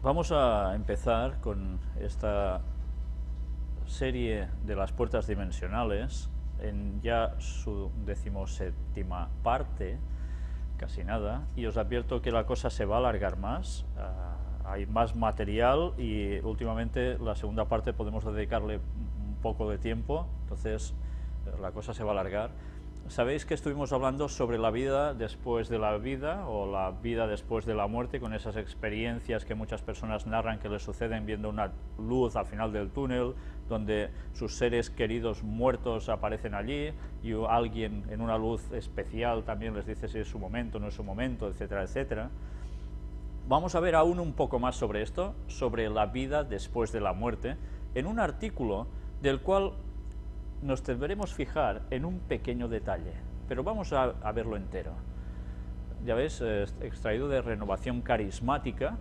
Vamos a empezar con esta serie de las puertas dimensionales, en ya su 17ª parte, casi nada, y os advierto que la cosa se va a alargar más, hay más material y últimamente la segunda parte podemos dedicarle un poco de tiempo, entonces la cosa se va a alargar. Sabéis que estuvimos hablando sobre la vida después de la vida, o la vida después de la muerte, con esas experiencias que muchas personas narran que les suceden viendo una luz al final del túnel, donde sus seres queridos muertos aparecen allí, y alguien en una luz especial también les dice si es su momento, no es su momento, etcétera, etcétera. Vamos a ver aún un poco más sobre esto, sobre la vida después de la muerte, en un artículo del cual nos deberemos fijar en un pequeño detalle, pero vamos a verlo entero. Ya ves, extraído de Renovación Carismática,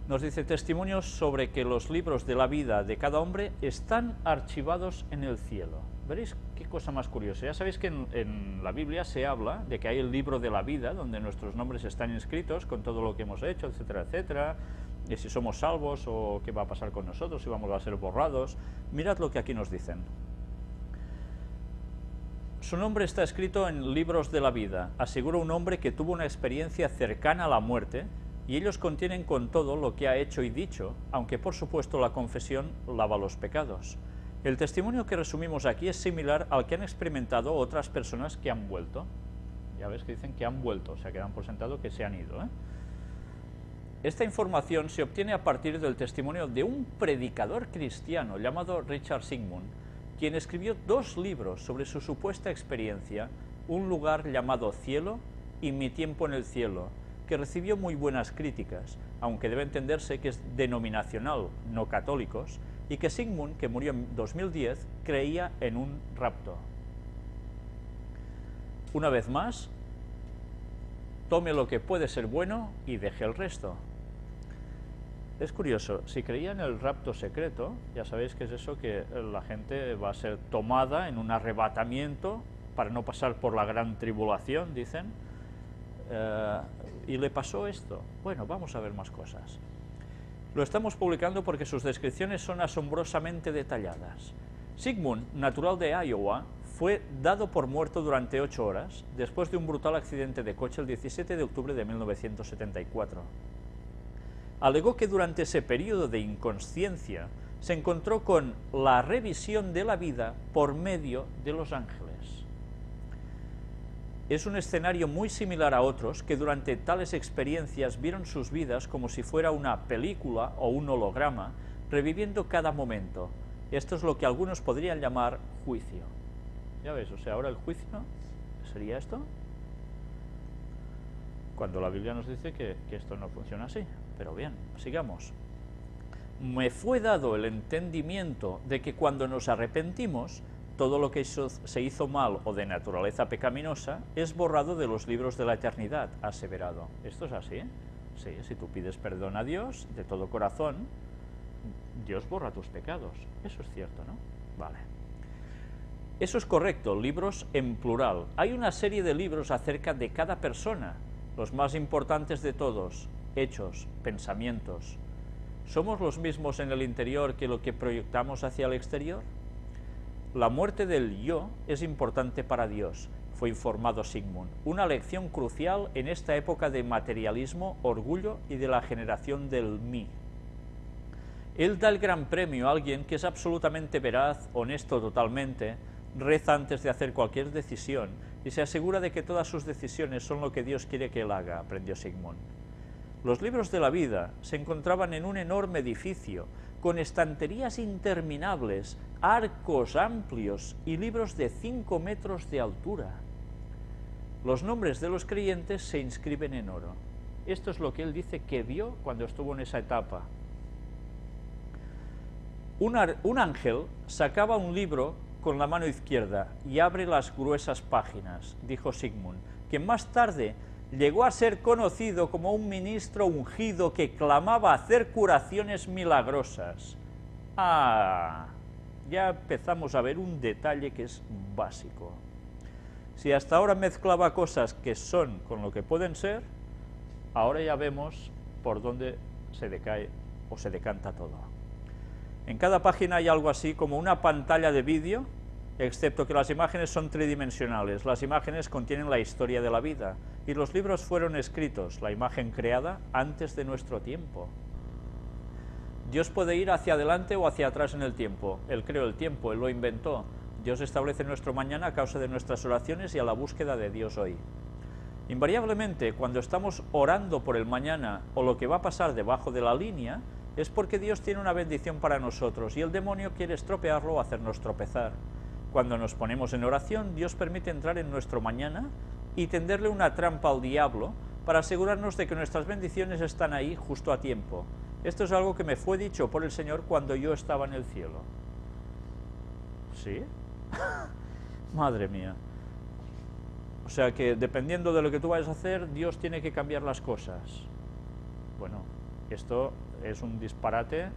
nos dice: testimonios sobre que los libros de la vida de cada hombre están archivados en el cielo. Veréis qué cosa más curiosa. Ya sabéis que en la Biblia se habla de que hay el libro de la vida, donde nuestros nombres están inscritos con todo lo que hemos hecho, etcétera, etcétera, y si somos salvos o qué va a pasar con nosotros, si vamos a ser borrados. Mirad lo que aquí nos dicen. Su nombre está escrito en libros de la vida, asegura un hombre que tuvo una experiencia cercana a la muerte, y ellos contienen con todo lo que ha hecho y dicho, aunque por supuesto la confesión lava los pecados. El testimonio que resumimos aquí es similar al que han experimentado otras personas que han vuelto. Ya ves que dicen que han vuelto, o sea que dan por sentado que se han ido, ¿eh? Esta información se obtiene a partir del testimonio de un predicador cristiano llamado Richard Sigmund, quien escribió 2 libros sobre su supuesta experiencia, Un lugar llamado Cielo y Mi tiempo en el cielo, que recibió muy buenas críticas, aunque debe entenderse que es denominacional, no católicos, y que Sigmund, que murió en 2010, creía en un rapto. Una vez más, tome lo que puede ser bueno y deje el resto. Es curioso, si creía en el rapto secreto, ya sabéis que es eso, que la gente va a ser tomada en un arrebatamiento para no pasar por la gran tribulación, dicen, y le pasó esto. Bueno, vamos a ver más cosas. Lo estamos publicando porque sus descripciones son asombrosamente detalladas. Sigmund, natural de Iowa, fue dado por muerto durante 8 horas después de un brutal accidente de coche el 17 de octubre de 1974. Alegó que durante ese periodo de inconsciencia se encontró con la revisión de la vida por medio de los ángeles. Es un escenario muy similar a otros que durante tales experiencias vieron sus vidas como si fuera una película o un holograma, reviviendo cada momento. Esto es lo que algunos podrían llamar juicio. Ya ves, o sea, ahora el juicio sería esto, cuando la Biblia nos dice que esto no funciona así. Pero bien, sigamos. Me fue dado el entendimiento de que cuando nos arrepentimos, todo lo que se hizo mal o de naturaleza pecaminosa es borrado de los libros de la eternidad, ha aseverado. ¿Esto es así? Sí, si tú pides perdón a Dios de todo corazón, Dios borra tus pecados. Eso es cierto, ¿no? Vale. Eso es correcto, libros en plural. Hay una serie de libros acerca de cada persona, los más importantes de todos: hechos, pensamientos. ¿Somos los mismos en el interior que lo que proyectamos hacia el exterior? La muerte del yo es importante para Dios, fue informado Sigmund, una lección crucial en esta época de materialismo, orgullo y de la generación del mí. Él da el gran premio a alguien que es absolutamente veraz, honesto totalmente, reza antes de hacer cualquier decisión y se asegura de que todas sus decisiones son lo que Dios quiere que él haga, aprendió Sigmund. Los libros de la vida se encontraban en un enorme edificio, con estanterías interminables, arcos amplios y libros de 5 metros de altura. Los nombres de los creyentes se inscriben en oro. Esto es lo que él dice que vio cuando estuvo en esa etapa. Un ángel sacaba un libro con la mano izquierda y abre las gruesas páginas, dijo Sigmund, que más tarde llegó a ser conocido como un ministro ungido que clamaba hacer curaciones milagrosas. Ah, ya empezamos a ver un detalle que es básico. Si hasta ahora mezclaba cosas que son con lo que pueden ser, ahora ya vemos por dónde se decae o se decanta todo. En cada página hay algo así como una pantalla de vídeo, excepto que las imágenes son tridimensionales. Las imágenes contienen la historia de la vida, y los libros fueron escritos, la imagen creada, antes de nuestro tiempo. Dios puede ir hacia adelante o hacia atrás en el tiempo. Él creó el tiempo, Él lo inventó. Dios establece nuestro mañana a causa de nuestras oraciones y a la búsqueda de Dios hoy. Invariablemente, cuando estamos orando por el mañana o lo que va a pasar debajo de la línea, es porque Dios tiene una bendición para nosotros y el demonio quiere estropearlo o hacernos tropezar. Cuando nos ponemos en oración, Dios permite entrar en nuestro mañana y tenderle una trampa al diablo para asegurarnos de que nuestras bendiciones están ahí justo a tiempo. Esto es algo que me fue dicho por el Señor cuando yo estaba en el cielo. ¿Sí? Madre mía. O sea que dependiendo de lo que tú vayas a hacer, Dios tiene que cambiar las cosas. Bueno, esto es un disparate,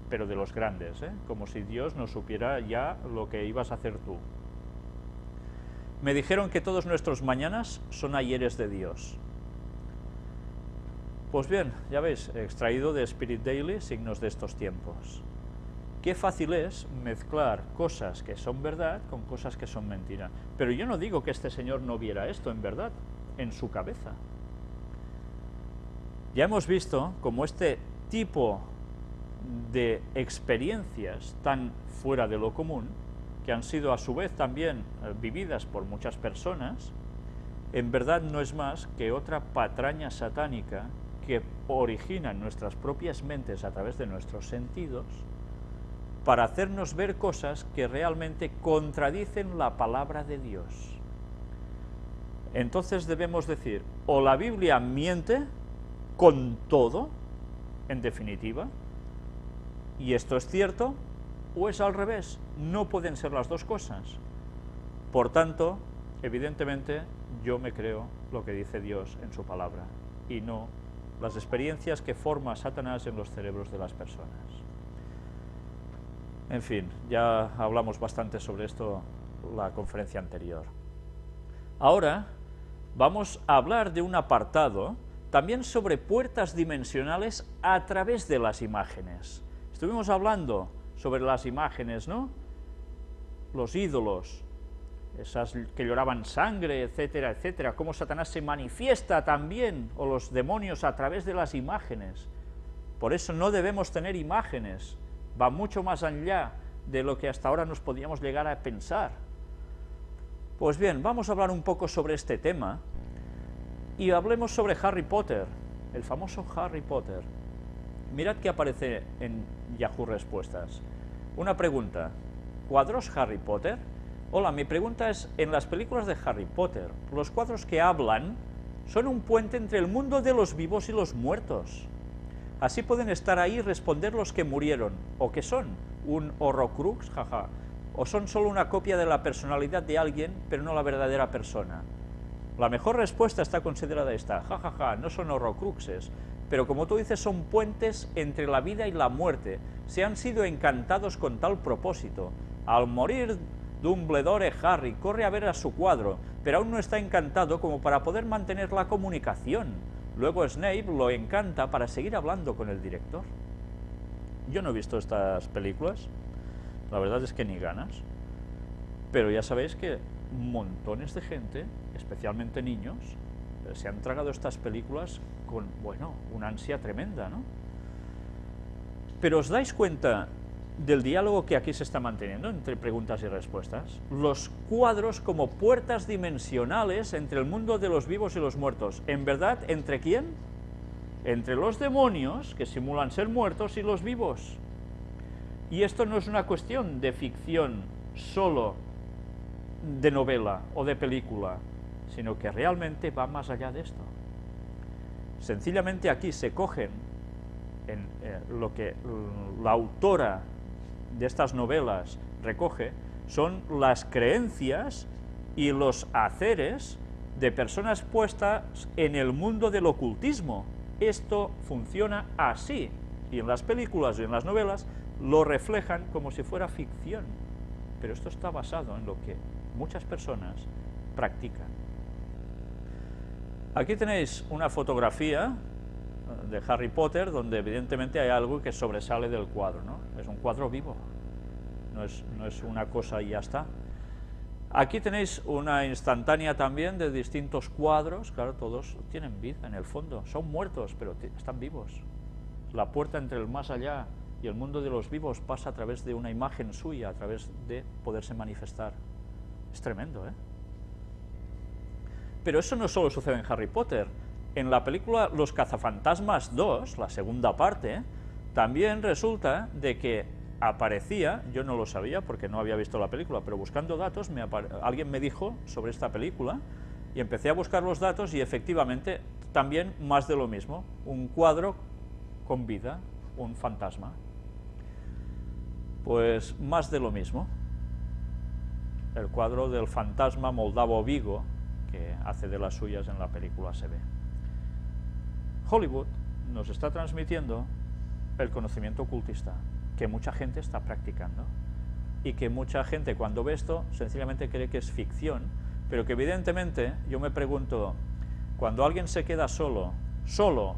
pero de los grandes, ¿eh? Como si Dios no supiera ya lo que ibas a hacer tú. Me dijeron que todos nuestros mañanas son ayeres de Dios. Pues bien, ya veis, he extraído de Spirit Daily signos de estos tiempos. Qué fácil es mezclar cosas que son verdad con cosas que son mentira. Pero yo no digo que este señor no viera esto en verdad, en su cabeza. Ya hemos visto cómo este tipo de experiencias tan fuera de lo común, que han sido a su vez también vividas por muchas personas, en verdad no es más que otra patraña satánica que origina en nuestras propias mentes a través de nuestros sentidos, para hacernos ver cosas que realmente contradicen la palabra de Dios. Entonces debemos decir, o la Biblia miente con todo, en definitiva, y esto es cierto, o es al revés, no pueden ser las dos cosas. Por tanto, evidentemente, yo me creo lo que dice Dios en su palabra, y no las experiencias que forma Satanás en los cerebros de las personas. En fin, ya hablamos bastante sobre esto la conferencia anterior. Ahora vamos a hablar de un apartado también sobre puertas dimensionales a través de las imágenes. Estuvimos hablando sobre las imágenes, ¿no? Los ídolos, esas que lloraban sangre, etcétera, etcétera, cómo Satanás se manifiesta también, o los demonios, a través de las imágenes. Por eso no debemos tener imágenes. Va mucho más allá de lo que hasta ahora nos podíamos llegar a pensar. Pues bien, vamos a hablar un poco sobre este tema y hablemos sobre Harry Potter, el famoso Harry Potter. Mirad que aparece en Yahoo Respuestas. Una pregunta, ¿cuadros Harry Potter? Hola, mi pregunta es, en las películas de Harry Potter, los cuadros que hablan son un puente entre el mundo de los vivos y los muertos. Así pueden estar ahí y responder los que murieron, o que son un horrocrux, jaja, o son solo una copia de la personalidad de alguien, pero no la verdadera persona. La mejor respuesta está considerada esta, jajaja, no son horrocruxes, pero como tú dices, son puentes entre la vida y la muerte. Se han sido encantados con tal propósito. Al morir Dumbledore, Harry corre a ver a su cuadro, pero aún no está encantado como para poder mantener la comunicación. Luego Snape lo encanta para seguir hablando con el director. Yo no he visto estas películas, la verdad es que ni ganas, pero ya sabéis que montones de gente, especialmente niños, se han tragado estas películas con, bueno, una ansia tremenda, ¿no? Pero ¿os dais cuenta del diálogo que aquí se está manteniendo entre preguntas y respuestas? Los cuadros como puertas dimensionales entre el mundo de los vivos y los muertos. ¿En verdad, entre quién? Entre los demonios, que simulan ser muertos, y los vivos. Y esto no es una cuestión de ficción solo, de novela o de película, sino que realmente va más allá de esto. Sencillamente aquí se cogen en lo que la autora de estas novelas recoge, son las creencias y los haceres de personas puestas en el mundo del ocultismo. Esto funciona así, y en las películas y en las novelas lo reflejan como si fuera ficción, pero esto está basado en lo que muchas personas practican. Aquí tenéis una fotografía de Harry Potter, donde evidentemente hay algo que sobresale del cuadro, ¿no? Es un cuadro vivo, no es una cosa y ya está. Aquí tenéis una instantánea también de distintos cuadros, claro, todos tienen vida en el fondo, son muertos, pero están vivos. La puerta entre el más allá y el mundo de los vivos pasa a través de una imagen suya, a través de poderse manifestar. Es tremendo, ¿eh? Pero eso no solo sucede en Harry Potter. En la película Los Cazafantasmas 2, la segunda parte, también resulta de que aparecía, yo no lo sabía porque no había visto la película, pero buscando datos alguien me dijo sobre esta película y empecé a buscar los datos y efectivamente también más de lo mismo, un cuadro con vida, un fantasma. Pues más de lo mismo. El cuadro del fantasma Moldavo Vigo, que hace de las suyas en la película, se ve. Hollywood nos está transmitiendo el conocimiento ocultista, que mucha gente está practicando, y que mucha gente cuando ve esto sencillamente cree que es ficción, pero que evidentemente, yo me pregunto, cuando alguien se queda solo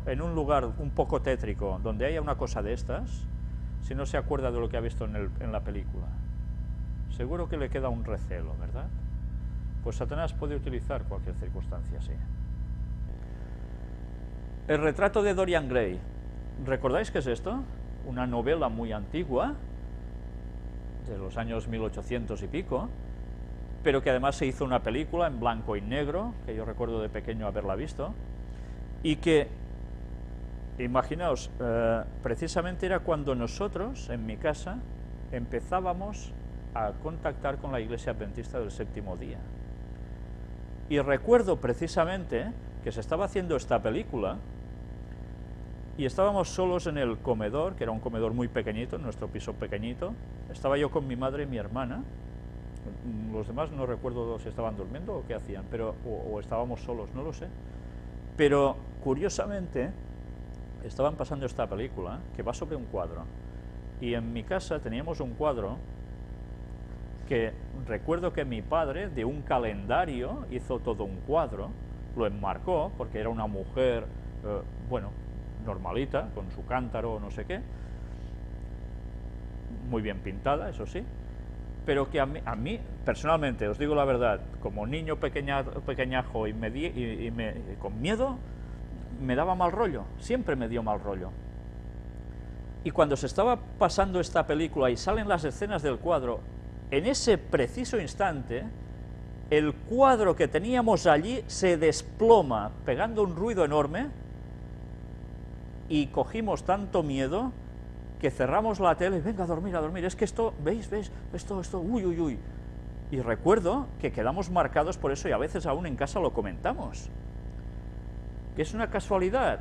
en un lugar un poco tétrico, donde haya una cosa de estas, si no se acuerda de lo que ha visto en la película, seguro que le queda un recelo, ¿verdad? Pues Satanás puede utilizar cualquier circunstancia así. El retrato de Dorian Gray. ¿Recordáis qué es esto? Una novela muy antigua, de los años 1800 y pico, pero que además se hizo una película en blanco y negro, que yo recuerdo de pequeño haberla visto, y que, imaginaos, precisamente era cuando nosotros, en mi casa, empezábamos a contactar con la Iglesia Adventista del Séptimo Día. Y recuerdo precisamente que se estaba haciendo esta película y estábamos solos en el comedor, que era un comedor muy pequeñito, en nuestro piso pequeñito. Estaba yo con mi madre y mi hermana. Los demás no recuerdo si estaban durmiendo o qué hacían, pero o estábamos solos, no lo sé. Pero curiosamente estaban pasando esta película que va sobre un cuadro. Y en mi casa teníamos un cuadro que recuerdo que mi padre de un calendario hizo todo un cuadro, lo enmarcó porque era una mujer, bueno, normalita, con su cántaro o no sé qué, muy bien pintada, eso sí, pero que a mí personalmente, os digo la verdad, como niño pequeñajo y con miedo, me daba mal rollo, siempre me dio mal rollo. Y cuando se estaba pasando esta película y salen las escenas del cuadro, en ese preciso instante, el cuadro que teníamos allí se desploma, pegando un ruido enorme, y cogimos tanto miedo que cerramos la tele y venga a dormir, es que esto, ¿veis? Esto, uy, uy, uy. Y recuerdo que quedamos marcados por eso y a veces aún en casa lo comentamos. ¿Que es una casualidad?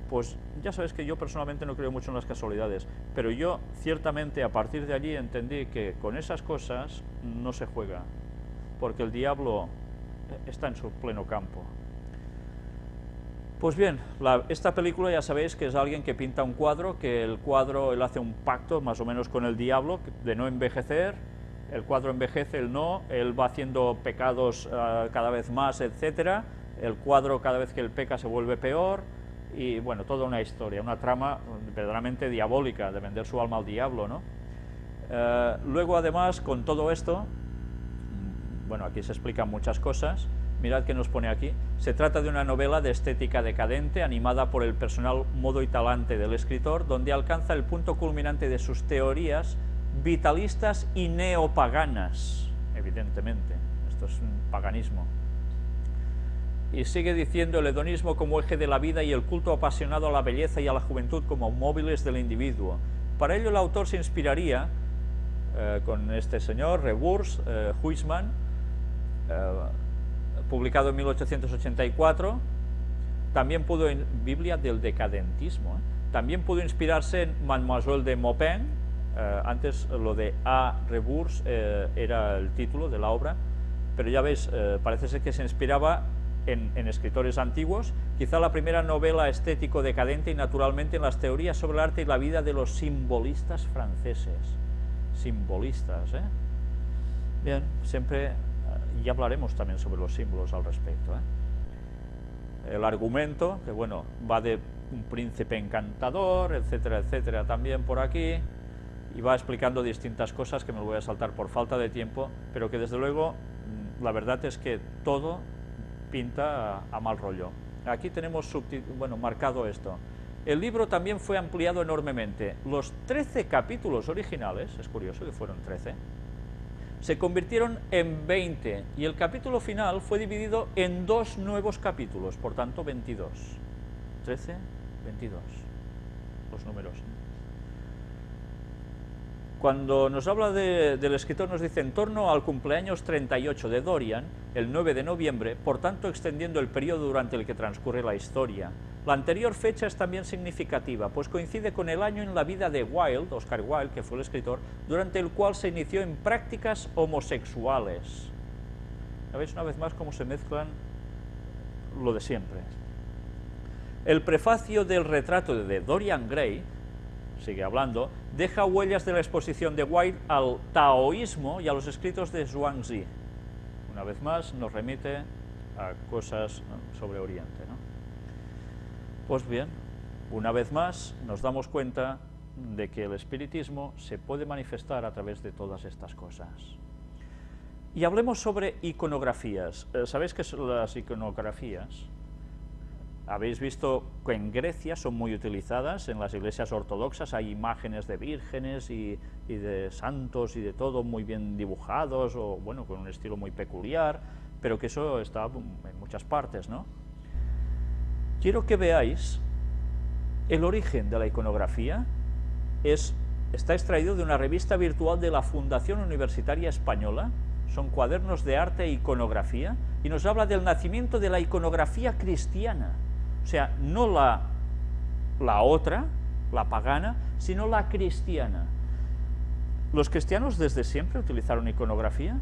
Pues ya sabes que yo personalmente no creo mucho en las casualidades, pero yo ciertamente a partir de allí entendí que con esas cosas no se juega, porque el diablo está en su pleno campo. Pues bien, esta película ya sabéis que es alguien que pinta un cuadro, que el cuadro, él hace un pacto más o menos con el diablo de no envejecer, el cuadro envejece, él no, él va haciendo pecados cada vez más, etcétera, el cuadro cada vez que él peca se vuelve peor, y bueno, toda una historia, una trama verdaderamente diabólica de vender su alma al diablo, ¿no? Luego además, con todo esto, bueno, aquí se explican muchas cosas. Mirad que nos pone aquí. Se trata de una novela de estética decadente, animada por el personal modo y talante del escritor, donde alcanza el punto culminante de sus teorías vitalistas y neopaganas. Evidentemente, esto es un paganismo. Y sigue diciendo el hedonismo como eje de la vida y el culto apasionado a la belleza y a la juventud como móviles del individuo. Para ello el autor se inspiraría con este señor, Reburs, Huysman, publicado en 1884, también pudo, en Biblia del decadentismo, también pudo inspirarse en Mademoiselle de Maupin, antes lo de A. Reburs era el título de la obra, pero ya veis, parece ser que se inspiraba en escritores antiguos, quizá la primera novela estético decadente y naturalmente en las teorías sobre el arte y la vida de los simbolistas franceses. Simbolistas, ¿eh? Bien, siempre, y hablaremos también sobre los símbolos al respecto, ¿eh? El argumento, que bueno, va de un príncipe encantador, etcétera, etcétera, también por aquí, y va explicando distintas cosas que me lo voy a saltar por falta de tiempo, pero que desde luego la verdad es que todo pinta a mal rollo. Aquí tenemos marcado esto. El libro también fue ampliado enormemente. Los 13 capítulos originales, es curioso que fueron 13, se convirtieron en 20 y el capítulo final fue dividido en 2 nuevos capítulos, por tanto 22. 13, 22, los números. Cuando nos habla del escritor nos dice en torno al cumpleaños 38 de Dorian, el 9 de noviembre, por tanto extendiendo el periodo durante el que transcurre la historia. La anterior fecha es también significativa, pues coincide con el año en la vida de Wilde, Oscar Wilde, que fue el escritor, durante el cual se inició en prácticas homosexuales. ¿Veis una vez más cómo se mezclan lo de siempre? El prefacio del retrato de Dorian Gray, sigue hablando, deja huellas de la exposición de Wilde al taoísmo y a los escritos de Zhuangzi. Una vez más nos remite a cosas sobre Oriente, ¿no? Pues bien, una vez más nos damos cuenta de que el espiritismo se puede manifestar a través de todas estas cosas. Y hablemos sobre iconografías. ¿Sabéis qué son las iconografías? Habéis visto que en Grecia son muy utilizadas, en las iglesias ortodoxas hay imágenes de vírgenes y de santos y de todo muy bien dibujados, o bueno, con un estilo muy peculiar, pero que eso está en muchas partes, ¿no? Quiero que veáis el origen de la iconografía. Está extraído de una revista virtual de la Fundación Universitaria Española, son cuadernos de arte e iconografía, y nos habla del nacimiento de la iconografía cristiana. O sea, no la otra, la pagana, sino la cristiana. ¿Los cristianos desde siempre utilizaron iconografía?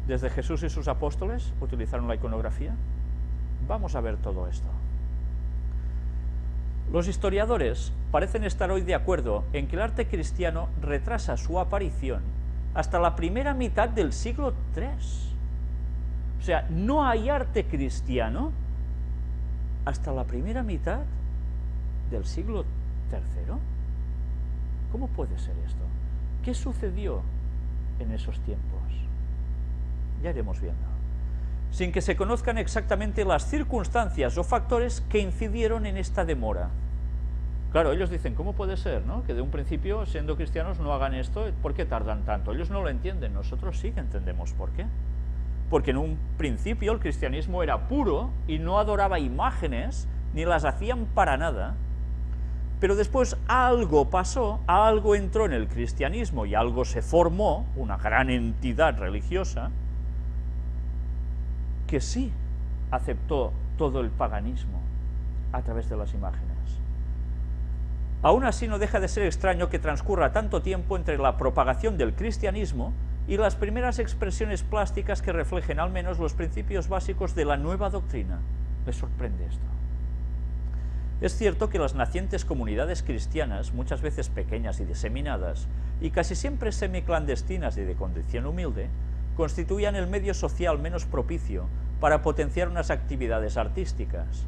¿Desde Jesús y sus apóstoles utilizaron la iconografía? Vamos a ver todo esto. Los historiadores parecen estar hoy de acuerdo en que el arte cristiano retrasa su aparición hasta la primera mitad del siglo III. O sea, no hay arte cristiano hasta la primera mitad del siglo III. ¿Cómo puede ser esto? ¿Qué sucedió en esos tiempos? Ya iremos viendo. Sin que se conozcan exactamente las circunstancias o factores que incidieron en esta demora. Claro, ellos dicen, ¿cómo puede ser, no? Que de un principio, siendo cristianos, no hagan esto? ¿Por qué tardan tanto? Ellos no lo entienden, nosotros sí que entendemos por qué. Porque en un principio el cristianismo era puro y no adoraba imágenes, ni las hacían para nada, pero después algo pasó, algo entró en el cristianismo y algo se formó, una gran entidad religiosa, que sí aceptó todo el paganismo a través de las imágenes. Aún así no deja de ser extraño que transcurra tanto tiempo entre la propagación del cristianismo y las primeras expresiones plásticas que reflejen al menos los principios básicos de la nueva doctrina. ¿Les sorprende esto? Es cierto que las nacientes comunidades cristianas, muchas veces pequeñas y diseminadas, y casi siempre semiclandestinas y de condición humilde, constituían el medio social menos propicio para potenciar unas actividades artísticas.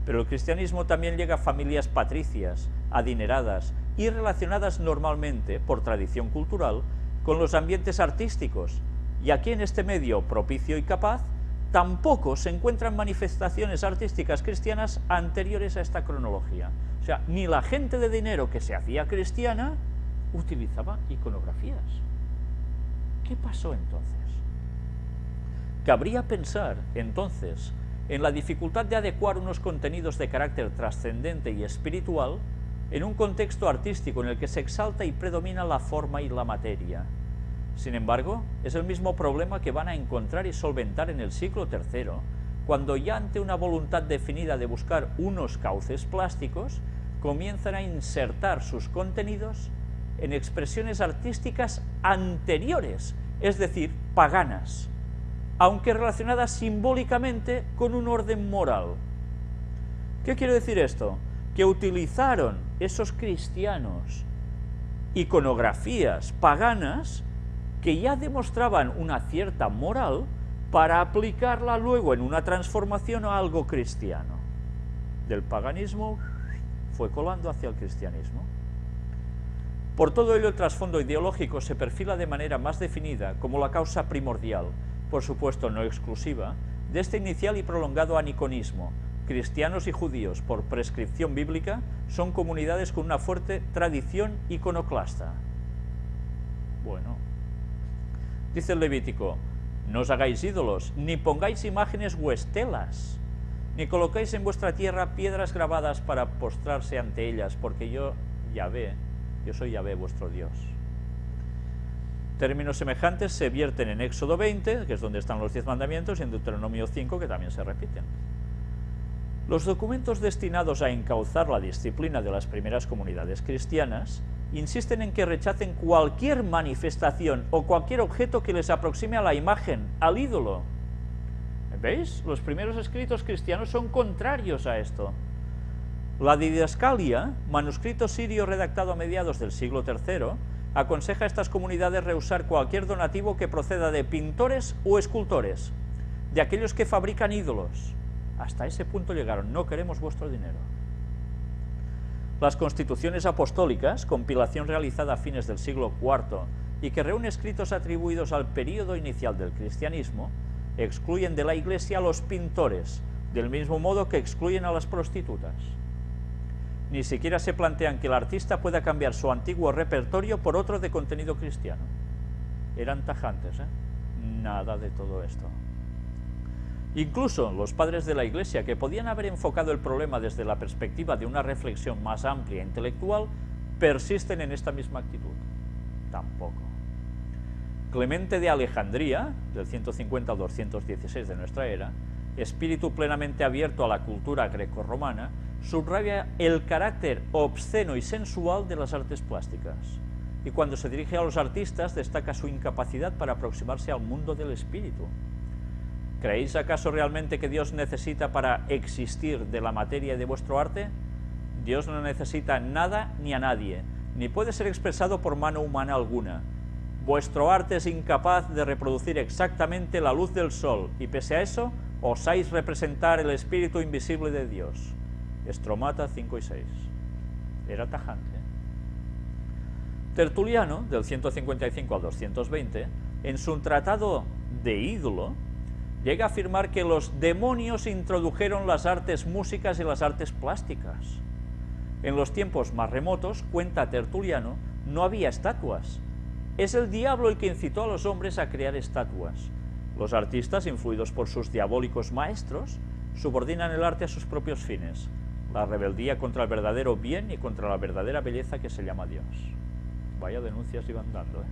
Pero el cristianismo también llega a familias patricias, adineradas y relacionadas normalmente, por tradición cultural, con los ambientes artísticos, y aquí en este medio propicio y capaz, tampoco se encuentran manifestaciones artísticas cristianas anteriores a esta cronología. O sea, ni la gente de dinero que se hacía cristiana utilizaba iconografías. ¿Qué pasó entonces? Cabría pensar, entonces, en la dificultad de adecuar unos contenidos de carácter trascendente y espiritual en un contexto artístico en el que se exalta y predomina la forma y la materia. Sin embargo, es el mismo problema que van a encontrar y solventar en el siglo III, cuando ya ante una voluntad definida de buscar unos cauces plásticos, comienzan a insertar sus contenidos en expresiones artísticas anteriores, es decir, paganas, aunque relacionadas simbólicamente con un orden moral. ¿Qué quiere decir esto? Que utilizaron esos cristianos iconografías paganas que ya demostraban una cierta moral para aplicarla luego en una transformación a algo cristiano. Del paganismo fue colando hacia el cristianismo. Por todo ello, el trasfondo ideológico se perfila de manera más definida como la causa primordial, por supuesto no exclusiva, de este inicial y prolongado aniconismo. Cristianos y judíos, por prescripción bíblica, son comunidades con una fuerte tradición iconoclasta. Bueno, dice el Levítico: no os hagáis ídolos, ni pongáis imágenes o estelas, ni coloquéis en vuestra tierra piedras grabadas para postrarse ante ellas, porque yo soy Yahvé vuestro Dios. Términos semejantes se vierten en Éxodo 20, que es donde están los 10 mandamientos, y en Deuteronomio 5, que también se repiten. Los documentos destinados a encauzar la disciplina de las primeras comunidades cristianas insisten en que rechacen cualquier manifestación o cualquier objeto que les aproxime a la imagen, al ídolo. ¿Veis? Los primeros escritos cristianos son contrarios a esto. La Didascalia, manuscrito sirio redactado a mediados del siglo III, aconseja a estas comunidades rehusar cualquier donativo que proceda de pintores o escultores, de aquellos que fabrican ídolos. Hasta ese punto llegaron: no queremos vuestro dinero. Las constituciones apostólicas, compilación realizada a fines del siglo IV y que reúne escritos atribuidos al período inicial del cristianismo, excluyen de la Iglesia a los pintores, del mismo modo que excluyen a las prostitutas. Ni siquiera se plantean que el artista pueda cambiar su antiguo repertorio por otro de contenido cristiano. Eran tajantes, Nada de todo esto. Incluso los padres de la Iglesia, que podían haber enfocado el problema desde la perspectiva de una reflexión más amplia e intelectual, persisten en esta misma actitud. Tampoco. Clemente de Alejandría, del 150 al 216 de nuestra era, espíritu plenamente abierto a la cultura grecorromana, subraya el carácter obsceno y sensual de las artes plásticas, y cuando se dirige a los artistas destaca su incapacidad para aproximarse al mundo del espíritu. ¿Creéis acaso realmente que Dios necesita para existir de la materia y de vuestro arte? Dios no necesita nada ni a nadie, ni puede ser expresado por mano humana alguna. Vuestro arte es incapaz de reproducir exactamente la luz del sol, y pese a eso, osáis representar el espíritu invisible de Dios. Estromata 5 y 6. Era tajante. Tertuliano, del 155 al 220, en su tratado de ídolo, llega a afirmar que los demonios introdujeron las artes músicas y las artes plásticas. En los tiempos más remotos, cuenta Tertuliano, no había estatuas. Es el diablo el que incitó a los hombres a crear estatuas. Los artistas, influidos por sus diabólicos maestros, subordinan el arte a sus propios fines, la rebeldía contra el verdadero bien y contra la verdadera belleza que se llama Dios. Vaya denuncias iban dando,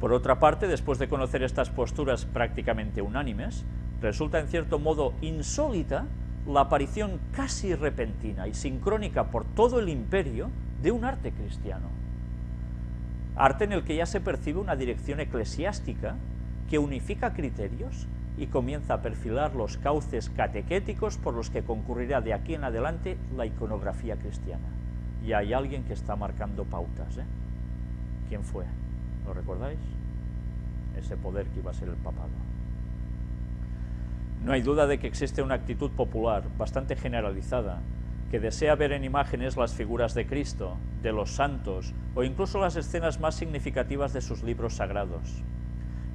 Por otra parte, después de conocer estas posturas prácticamente unánimes, resulta en cierto modo insólita la aparición casi repentina y sincrónica por todo el imperio de un arte cristiano. Arte en el que ya se percibe una dirección eclesiástica que unifica criterios y comienza a perfilar los cauces catequéticos por los que concurrirá de aquí en adelante la iconografía cristiana. Y hay alguien que está marcando pautas, ¿Quién fue? ¿Lo recordáis? Ese poder que iba a ser el papado. No hay duda de que existe una actitud popular bastante generalizada que desea ver en imágenes las figuras de Cristo, de los santos o incluso las escenas más significativas de sus libros sagrados.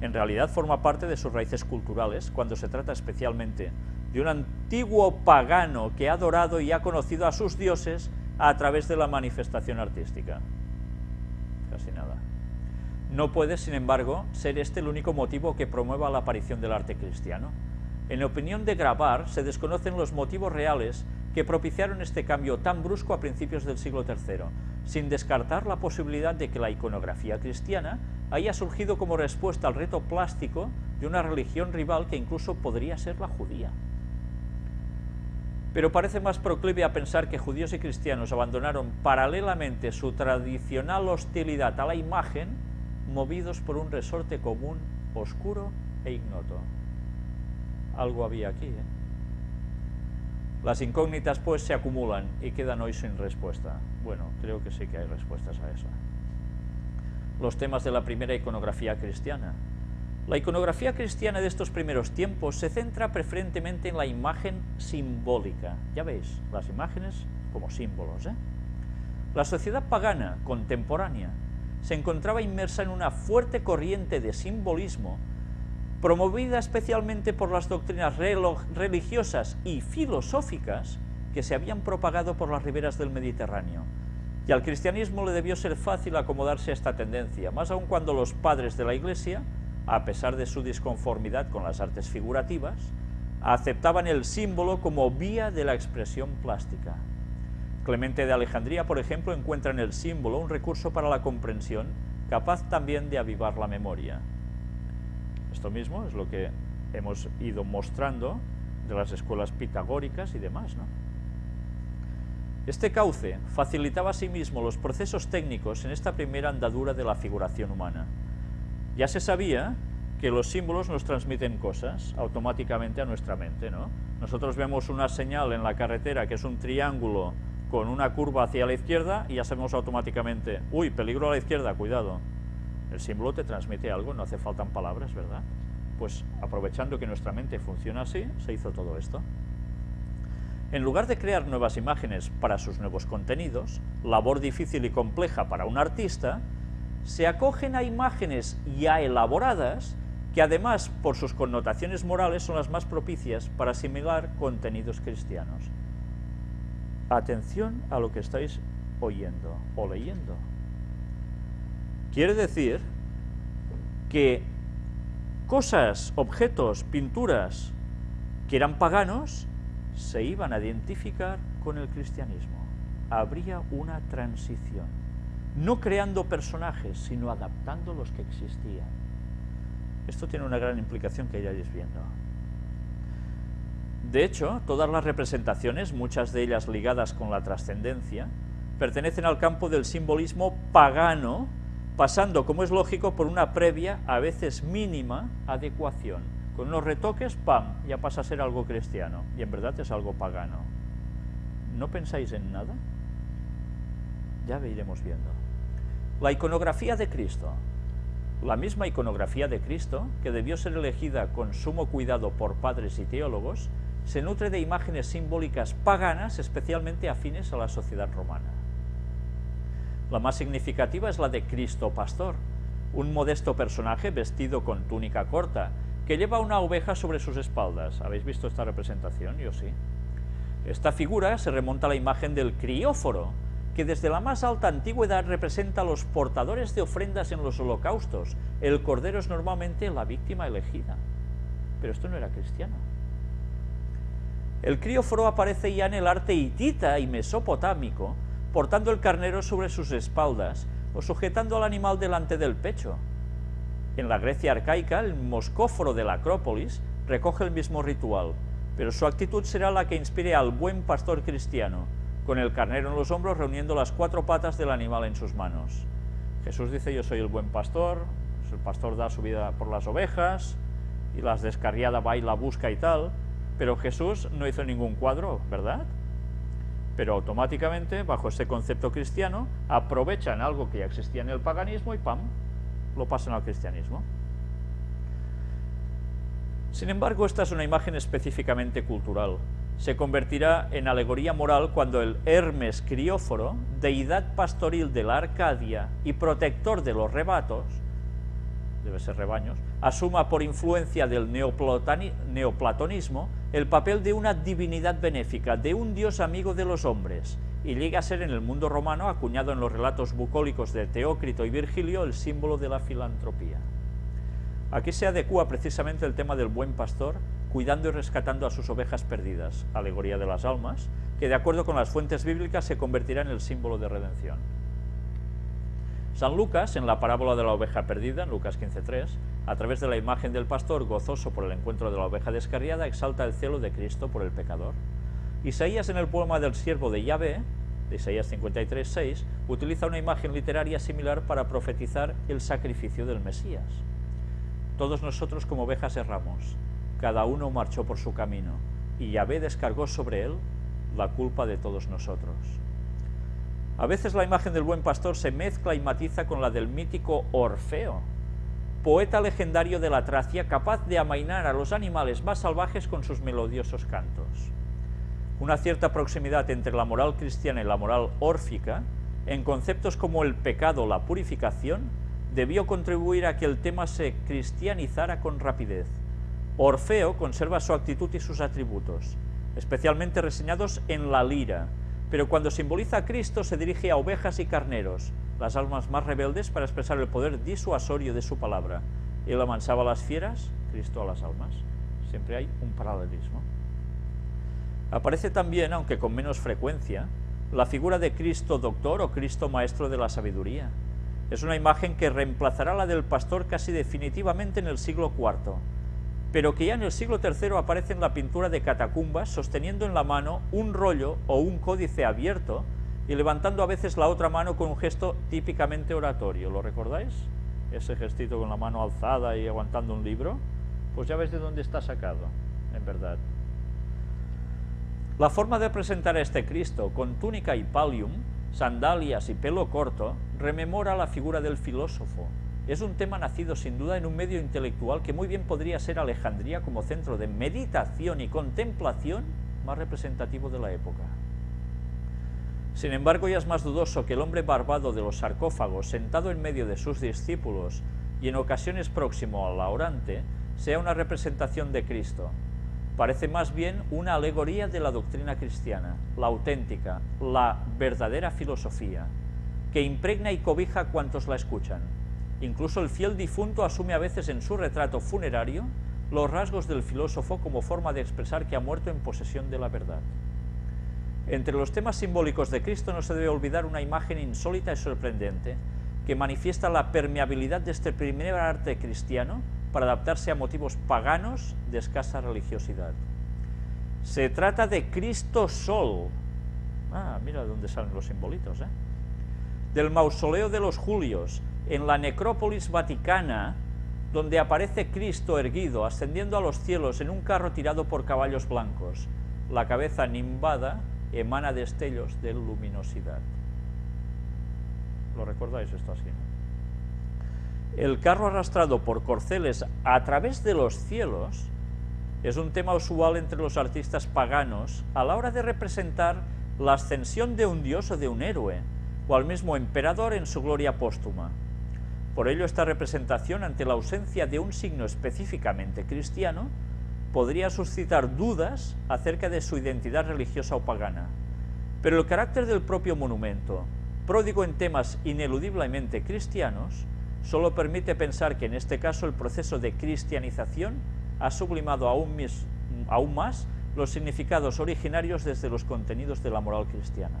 En realidad forma parte de sus raíces culturales cuando se trata especialmente de un antiguo pagano que ha adorado y ha conocido a sus dioses a través de la manifestación artística. Casi nada. No puede, sin embargo, ser este el único motivo que promueva la aparición del arte cristiano. En la opinión de Grabar, se desconocen los motivos reales que propiciaron este cambio tan brusco a principios del siglo III, sin descartar la posibilidad de que la iconografía cristiana haya surgido como respuesta al reto plástico de una religión rival que incluso podría ser la judía. Pero parece más proclive a pensar que judíos y cristianos abandonaron paralelamente su tradicional hostilidad a la imagen, movidos por un resorte común, oscuro e ignoto. Algo había aquí, Las incógnitas, pues, se acumulan y quedan hoy sin respuesta. Bueno, creo que sí que hay respuestas a eso. Los temas de la primera iconografía cristiana. La iconografía cristiana de estos primeros tiempos se centra preferentemente en la imagen simbólica. Ya veis, las imágenes como símbolos. La sociedad pagana contemporánea se encontraba inmersa en una fuerte corriente de simbolismo promovida especialmente por las doctrinas religiosas y filosóficas que se habían propagado por las riberas del Mediterráneo. Y al cristianismo le debió ser fácil acomodarse a esta tendencia, más aún cuando los padres de la Iglesia, a pesar de su disconformidad con las artes figurativas, aceptaban el símbolo como vía de la expresión plástica. Clemente de Alejandría, por ejemplo, encuentra en el símbolo un recurso para la comprensión, capaz también de avivar la memoria. Esto mismo es lo que hemos ido mostrando de las escuelas pitagóricas y demás, ¿no? Este cauce facilitaba asimismo los procesos técnicos en esta primera andadura de la figuración humana. Ya se sabía que los símbolos nos transmiten cosas automáticamente a nuestra mente, ¿no? Nosotros vemos una señal en la carretera que es un triángulo con una curva hacia la izquierda y ya sabemos automáticamente, uy, peligro a la izquierda, cuidado. El símbolo te transmite algo, no hace falta palabras, ¿verdad? Pues aprovechando que nuestra mente funciona así, se hizo todo esto. En lugar de crear nuevas imágenes para sus nuevos contenidos, labor difícil y compleja para un artista, se acogen a imágenes ya elaboradas que además, por sus connotaciones morales, son las más propicias para asimilar contenidos cristianos. Atención a lo que estáis oyendo o leyendo. Quiere decir que cosas, objetos, pinturas que eran paganos se iban a identificar con el cristianismo. Habría una transición, no creando personajes, sino adaptando los que existían. Esto tiene una gran implicación que iréis viendo. De hecho, todas las representaciones, muchas de ellas ligadas con la trascendencia, pertenecen al campo del simbolismo pagano, pasando, como es lógico, por una previa, a veces mínima, adecuación. Con unos retoques, ¡pam!, ya pasa a ser algo cristiano, y en verdad es algo pagano. ¿No pensáis en nada? Ya iremos viendo. La iconografía de Cristo. La misma iconografía de Cristo, que debió ser elegida con sumo cuidado por padres y teólogos, se nutre de imágenes simbólicas paganas, especialmente afines a la sociedad romana. La más significativa es la de Cristo Pastor, un modesto personaje vestido con túnica corta, que lleva una oveja sobre sus espaldas. ¿Habéis visto esta representación? Yo sí. Esta figura se remonta a la imagen del crióforo, que desde la más alta antigüedad representa a los portadores de ofrendas en los holocaustos. El cordero es normalmente la víctima elegida. Pero esto no era cristiano. El crióforo aparece ya en el arte hitita y mesopotámico, portando el carnero sobre sus espaldas o sujetando al animal delante del pecho. En la Grecia arcaica, el moscóforo de la Acrópolis recoge el mismo ritual, pero su actitud será la que inspire al buen pastor cristiano, con el carnero en los hombros reuniendo las cuatro patas del animal en sus manos. Jesús dice, yo soy el buen pastor, el pastor da su vida por las ovejas, y las descarriada va y la busca y tal, pero Jesús no hizo ningún cuadro, ¿verdad? Pero automáticamente, bajo este concepto cristiano, aprovechan algo que ya existía en el paganismo y ¡pam!, lo pasan al cristianismo. Sin embargo, esta es una imagen específicamente cultural. Se convertirá en alegoría moral cuando el Hermes crióforo, deidad pastoril de la Arcadia y protector de los rebatos, debe ser rebaños, asuma por influencia del neoplatonismo el papel de una divinidad benéfica, de un dios amigo de los hombres, y llega a ser en el mundo romano, acuñado en los relatos bucólicos de Teócrito y Virgilio, el símbolo de la filantropía. Aquí se adecúa precisamente el tema del buen pastor, cuidando y rescatando a sus ovejas perdidas, alegoría de las almas, que de acuerdo con las fuentes bíblicas se convertirá en el símbolo de redención. San Lucas, en la parábola de la oveja perdida, en Lucas 15:3, a través de la imagen del pastor gozoso por el encuentro de la oveja descarriada, exalta el celo de Cristo por el pecador. Isaías, en el poema del siervo de Yahvé, de Isaías 53:6, utiliza una imagen literaria similar para profetizar el sacrificio del Mesías. Todos nosotros como ovejas erramos, cada uno marchó por su camino, y Yahvé descargó sobre él la culpa de todos nosotros. A veces la imagen del buen pastor se mezcla y matiza con la del mítico Orfeo, poeta legendario de la Tracia, capaz de amainar a los animales más salvajes con sus melodiosos cantos. una cierta proximidad entre la moral cristiana y la moral órfica, en conceptos como el pecado o la purificación, debió contribuir a que el tema se cristianizara con rapidez. Orfeo conserva su actitud y sus atributos, especialmente reseñados en la lira, pero cuando simboliza a Cristo se dirige a ovejas y carneros, las almas más rebeldes, para expresar el poder disuasorio de su palabra. Él amansaba a las fieras, Cristo a las almas. Siempre hay un paralelismo. Aparece también, aunque con menos frecuencia, la figura de Cristo doctor o Cristo maestro de la sabiduría. Es una imagen que reemplazará la del pastor casi definitivamente en el siglo IV, pero que ya en el siglo III aparece en la pintura de catacumbas sosteniendo en la mano un rollo o un códice abierto y levantando a veces la otra mano con un gesto típicamente oratorio. ¿Lo recordáis? Ese gestito con la mano alzada y aguantando un libro. Pues ya ves de dónde está sacado, en verdad. La forma de presentar a este Cristo, con túnica y pallium, sandalias y pelo corto, rememora la figura del filósofo. Es un tema nacido sin duda en un medio intelectual que muy bien podría ser Alejandría como centro de meditación y contemplación más representativo de la época. Sin embargo, ya es más dudoso que el hombre barbado de los sarcófagos, sentado en medio de sus discípulos y en ocasiones próximo a la orante, sea una representación de Cristo. Parece más bien una alegoría de la doctrina cristiana, la auténtica, la verdadera filosofía, que impregna y cobija a cuantos la escuchan. Incluso el fiel difunto asume a veces en su retrato funerario los rasgos del filósofo como forma de expresar que ha muerto en posesión de la verdad. Entre los temas simbólicos de Cristo no se debe olvidar una imagen insólita y sorprendente que manifiesta la permeabilidad de este primer arte cristiano para adaptarse a motivos paganos de escasa religiosidad. Se trata de Cristo Sol. Mira dónde salen los simbolitos, del mausoleo de los Julios, en la necrópolis vaticana, donde aparece Cristo erguido, ascendiendo a los cielos en un carro tirado por caballos blancos. La cabeza nimbada emana destellos de luminosidad. ¿Lo recordáis esto así? El carro arrastrado por corceles a través de los cielos es un tema usual entre los artistas paganos a la hora de representar la ascensión de un dios o de un héroe, o al mismo emperador en su gloria póstuma. Por ello, esta representación, ante la ausencia de un signo específicamente cristiano, podría suscitar dudas acerca de su identidad religiosa o pagana. Pero el carácter del propio monumento, pródigo en temas ineludiblemente cristianos, solo permite pensar que en este caso el proceso de cristianización ha sublimado aún más los significados originarios desde los contenidos de la moral cristiana.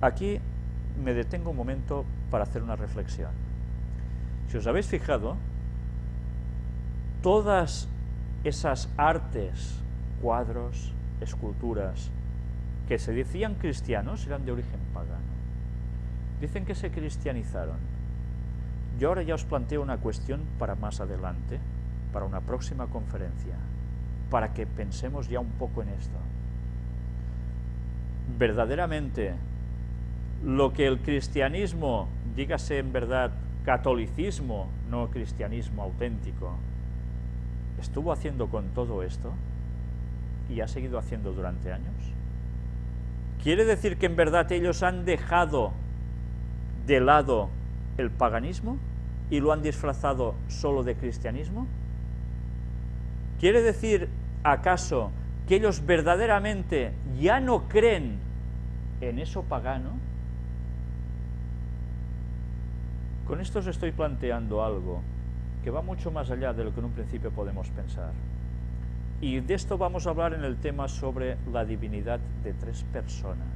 Aquí me detengo un momento para hacer una reflexión. Si os habéis fijado, todas esas artes, cuadros, esculturas, que se decían cristianos eran de origen pagano. Dicen que se cristianizaron. Yo ahora ya os planteo una cuestión para más adelante, para una próxima conferencia, para que pensemos ya un poco en esto. Verdaderamente, lo que el cristianismo, dígase en verdad catolicismo, no cristianismo auténtico, estuvo haciendo con todo esto y ha seguido haciendo durante años. ¿Quiere decir que en verdad ellos han dejado de lado el paganismo y lo han disfrazado solo de cristianismo? ¿Quiere decir acaso que ellos verdaderamente ya no creen en eso pagano? Con esto os estoy planteando algo que va mucho más allá de lo que en un principio podemos pensar. Y de esto vamos a hablar en el tema sobre la divinidad de tres personas.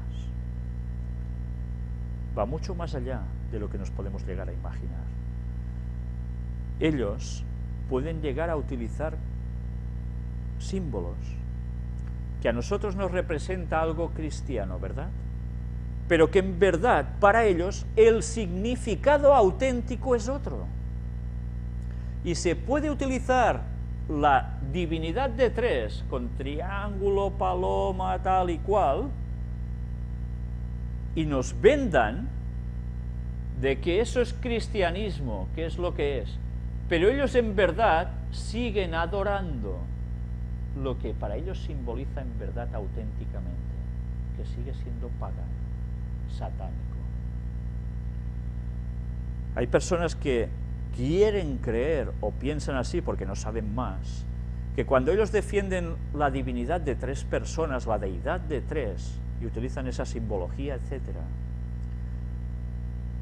Va mucho más allá de lo que nos podemos llegar a imaginar. Ellos pueden llegar a utilizar símbolos que a nosotros nos representa algo cristiano, ¿verdad? Pero que en verdad para ellos el significado auténtico es otro. Y se puede utilizar la divinidad de tres, con triángulo, paloma, tal y cual, y nos vendan de que eso es cristianismo, que es lo que es. Pero ellos en verdad siguen adorando lo que para ellos simboliza en verdad auténticamente, que sigue siendo pagano, satánico. Hay personas que quieren creer o piensan así porque no saben más, que cuando ellos defienden la divinidad de tres personas, la deidad de tres, y utilizan esa simbología, etcétera,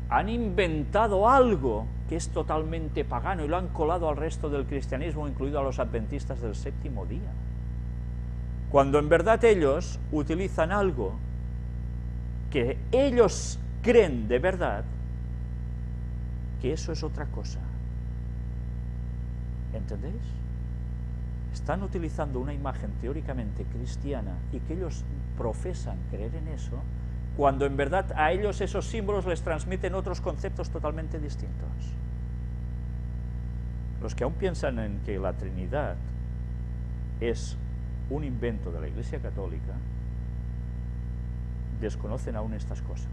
han inventado algo que es totalmente pagano y lo han colado al resto del cristianismo, incluido a los adventistas del séptimo día. Cuando en verdad ellos utilizan algo que ellos creen de verdad, que eso es otra cosa. ¿Entendéis? Están utilizando una imagen teóricamente cristiana y que ellos profesan creer en eso, cuando en verdad a ellos esos símbolos les transmiten otros conceptos totalmente distintos. Los que aún piensan en que la Trinidad es un invento de la Iglesia Católica, desconocen aún estas cosas.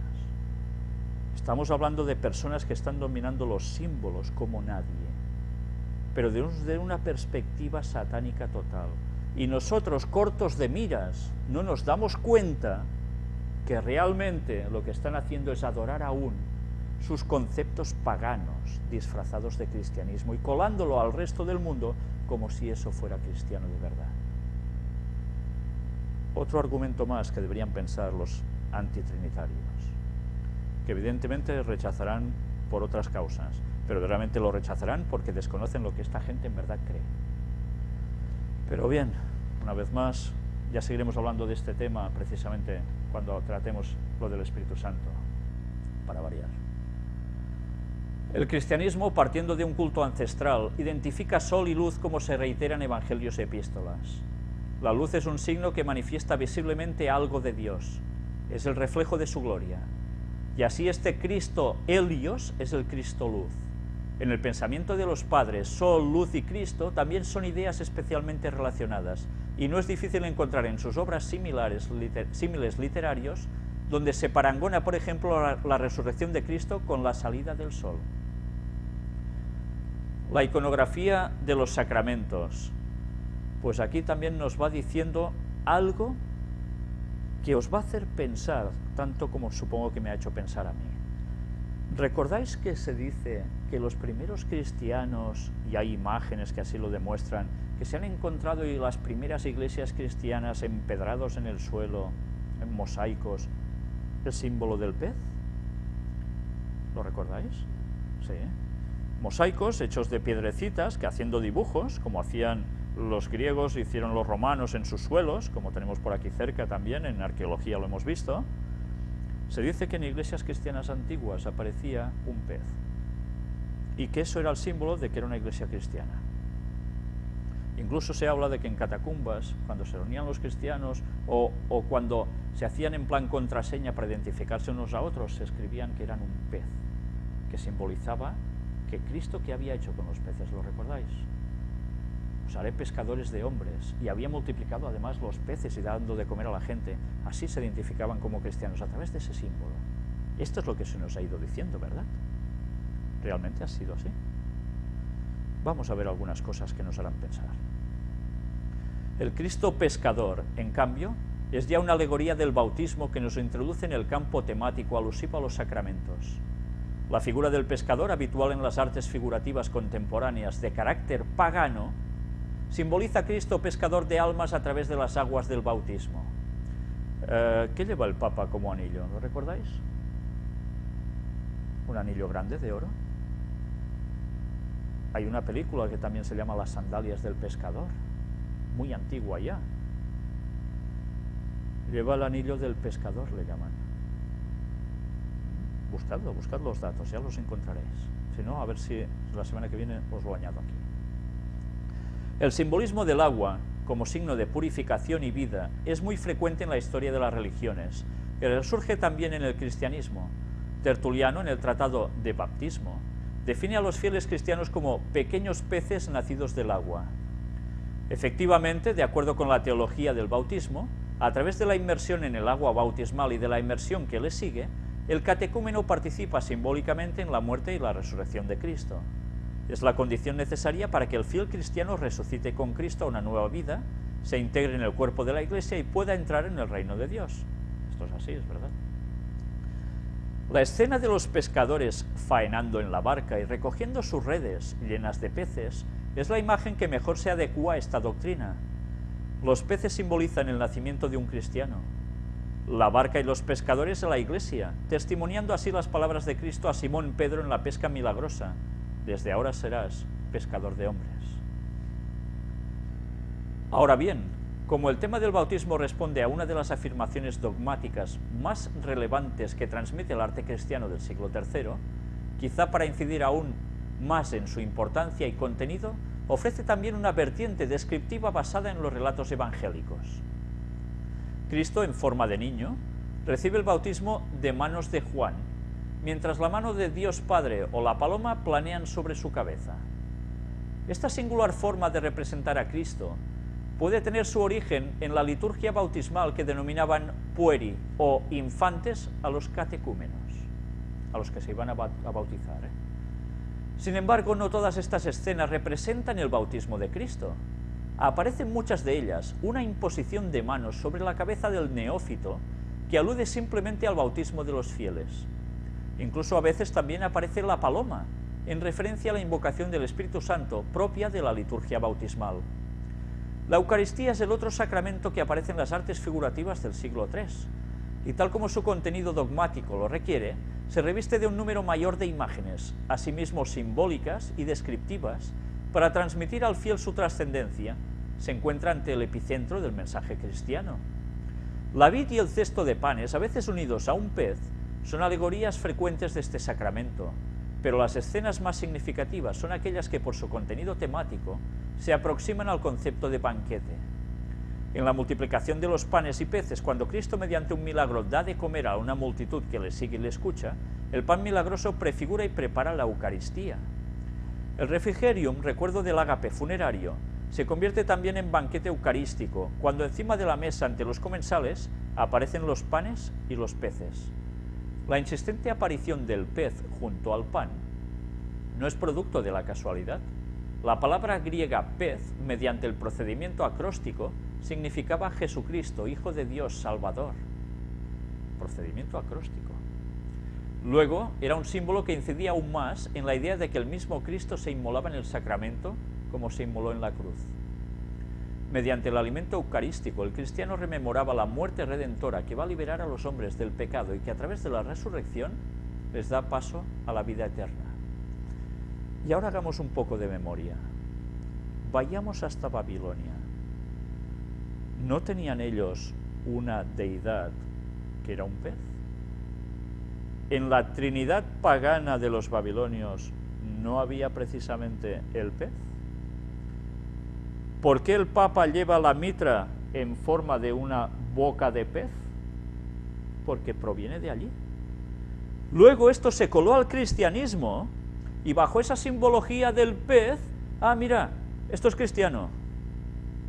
Estamos hablando de personas que están dominando los símbolos como nadie, pero de una perspectiva satánica total. Y nosotros, cortos de miras, no nos damos cuenta que realmente lo que están haciendo es adorar aún sus conceptos paganos disfrazados de cristianismo y colándolo al resto del mundo como si eso fuera cristiano de verdad. Otro argumento más que deberían pensar los antitrinitarios, que evidentemente rechazarán por otras causas, pero realmente lo rechazarán porque desconocen lo que esta gente en verdad cree. Pero bien, una vez más, ya seguiremos hablando de este tema precisamente cuando tratemos lo del Espíritu Santo, para variar. El cristianismo, partiendo de un culto ancestral, identifica sol y luz como se reitera en evangelios y epístolas. La luz es un signo que manifiesta visiblemente algo de Dios, es el reflejo de su gloria. Y así este Cristo Helios es el Cristo luz. En el pensamiento de los padres, sol, luz y Cristo también son ideas especialmente relacionadas, y no es difícil encontrar en sus obras símiles literarios, donde se parangona, por ejemplo, la resurrección de Cristo con la salida del sol. La iconografía de los sacramentos, pues aquí también nos va diciendo algo que os va a hacer pensar, tanto como supongo que me ha hecho pensar a mí. ¿Recordáis que se dice que los primeros cristianos, y hay imágenes que así lo demuestran, que se han encontrado en las primeras iglesias cristianas empedrados en el suelo, en mosaicos, el símbolo del pez? ¿Lo recordáis? Sí. Mosaicos hechos de piedrecitas que, haciendo dibujos, como hacían los griegos, hicieron los romanos en sus suelos, como tenemos por aquí cerca también, en arqueología lo hemos visto. Se dice que en iglesias cristianas antiguas aparecía un pez, y que eso era el símbolo de que era una iglesia cristiana. Incluso se habla de que en catacumbas, cuando se reunían los cristianos, o cuando se hacían en plan contraseña para identificarse unos a otros, se escribían que eran un pez, que simbolizaba que Cristo, ¿qué había hecho con los peces? ¿Lo recordáis? Os haré pescadores de hombres, y había multiplicado además los peces y dando de comer a la gente. Así se identificaban como cristianos, a través de ese símbolo. Esto es lo que se nos ha ido diciendo, ¿verdad? ¿Realmente ha sido así? Vamos a ver algunas cosas que nos harán pensar. El Cristo pescador, en cambio, es ya una alegoría del bautismo que nos introduce en el campo temático alusivo a los sacramentos. La figura del pescador, habitual en las artes figurativas contemporáneas de carácter pagano, simboliza a Cristo pescador de almas a través de las aguas del bautismo. ¿Qué lleva el Papa como anillo? ¿Lo recordáis? Un anillo grande de oro. Hay una película que también se llama Las sandalias del pescador, muy antigua ya. Lleva el anillo del pescador, le llaman. Buscadlo, buscad los datos, ya los encontraréis. Si no, a ver si la semana que viene os lo añado aquí. El simbolismo del agua, como signo de purificación y vida, es muy frecuente en la historia de las religiones, y resurge también en el cristianismo. Tertuliano, en el Tratado de Baptismo, define a los fieles cristianos como pequeños peces nacidos del agua. Efectivamente, de acuerdo con la teología del bautismo, a través de la inmersión en el agua bautismal y de la inmersión que le sigue, el catecúmeno participa simbólicamente en la muerte y la resurrección de Cristo. Es la condición necesaria para que el fiel cristiano resucite con Cristo a una nueva vida se integre en el cuerpo de la Iglesia y pueda entrar en el reino de Dios. Esto es así, es verdad. La escena de los pescadores faenando en la barca y recogiendo sus redes llenas de peces es la imagen que mejor se adecua a esta doctrina. Los peces simbolizan el nacimiento de un cristiano. La barca y los pescadores a la Iglesia, testimoniando así las palabras de Cristo a Simón Pedro en la pesca milagrosa: desde ahora serás pescador de hombres. Ahora bien, como el tema del bautismo responde a una de las afirmaciones dogmáticas más relevantes que transmite el arte cristiano del siglo III, quizá para incidir aún más en su importancia y contenido, ofrece también una vertiente descriptiva basada en los relatos evangélicos. Cristo, en forma de niño, recibe el bautismo de manos de Juan, mientras la mano de Dios Padre o la paloma planean sobre su cabeza. Esta singular forma de representar a Cristo puede tener su origen en la liturgia bautismal que denominaban pueri o infantes a los catecúmenos, a los que se iban a bautizar. Sin embargo, no todas estas escenas representan el bautismo de Cristo. Aparecen muchas de ellas una imposición de manos sobre la cabeza del neófito que alude simplemente al bautismo de los fieles. Incluso a veces también aparece la paloma, en referencia a la invocación del Espíritu Santo propia de la liturgia bautismal. La Eucaristía es el otro sacramento que aparece en las artes figurativas del siglo III, y tal como su contenido dogmático lo requiere, se reviste de un número mayor de imágenes, asimismo simbólicas y descriptivas, para transmitir al fiel su trascendencia. Se encuentra ante el epicentro del mensaje cristiano. La vid y el cesto de panes, a veces unidos a un pez, son alegorías frecuentes de este sacramento, pero las escenas más significativas son aquellas que por su contenido temático se aproximan al concepto de banquete. En la multiplicación de los panes y peces, cuando Cristo mediante un milagro da de comer a una multitud que le sigue y le escucha, el pan milagroso prefigura y prepara la Eucaristía. El refrigerium, recuerdo del ágape funerario, se convierte también en banquete eucarístico, cuando encima de la mesa ante los comensales aparecen los panes y los peces. La insistente aparición del pez junto al pan no es producto de la casualidad. La palabra griega pez, mediante el procedimiento acróstico, significaba Jesucristo, Hijo de Dios, Salvador. Procedimiento acróstico. Luego, era un símbolo que incidía aún más en la idea de que el mismo Cristo se inmolaba en el sacramento como se inmoló en la cruz. Mediante el alimento eucarístico, el cristiano rememoraba la muerte redentora que va a liberar a los hombres del pecado y que a través de la resurrección les da paso a la vida eterna. Y ahora hagamos un poco de memoria. Vayamos hasta Babilonia. ¿No tenían ellos una deidad que era un pez? En la Trinidad pagana de los babilonios no había precisamente el pez. ¿Por qué el Papa lleva la mitra en forma de una boca de pez? Porque proviene de allí. Luego esto se coló al cristianismo y bajo esa simbología del pez, mira, esto es cristiano.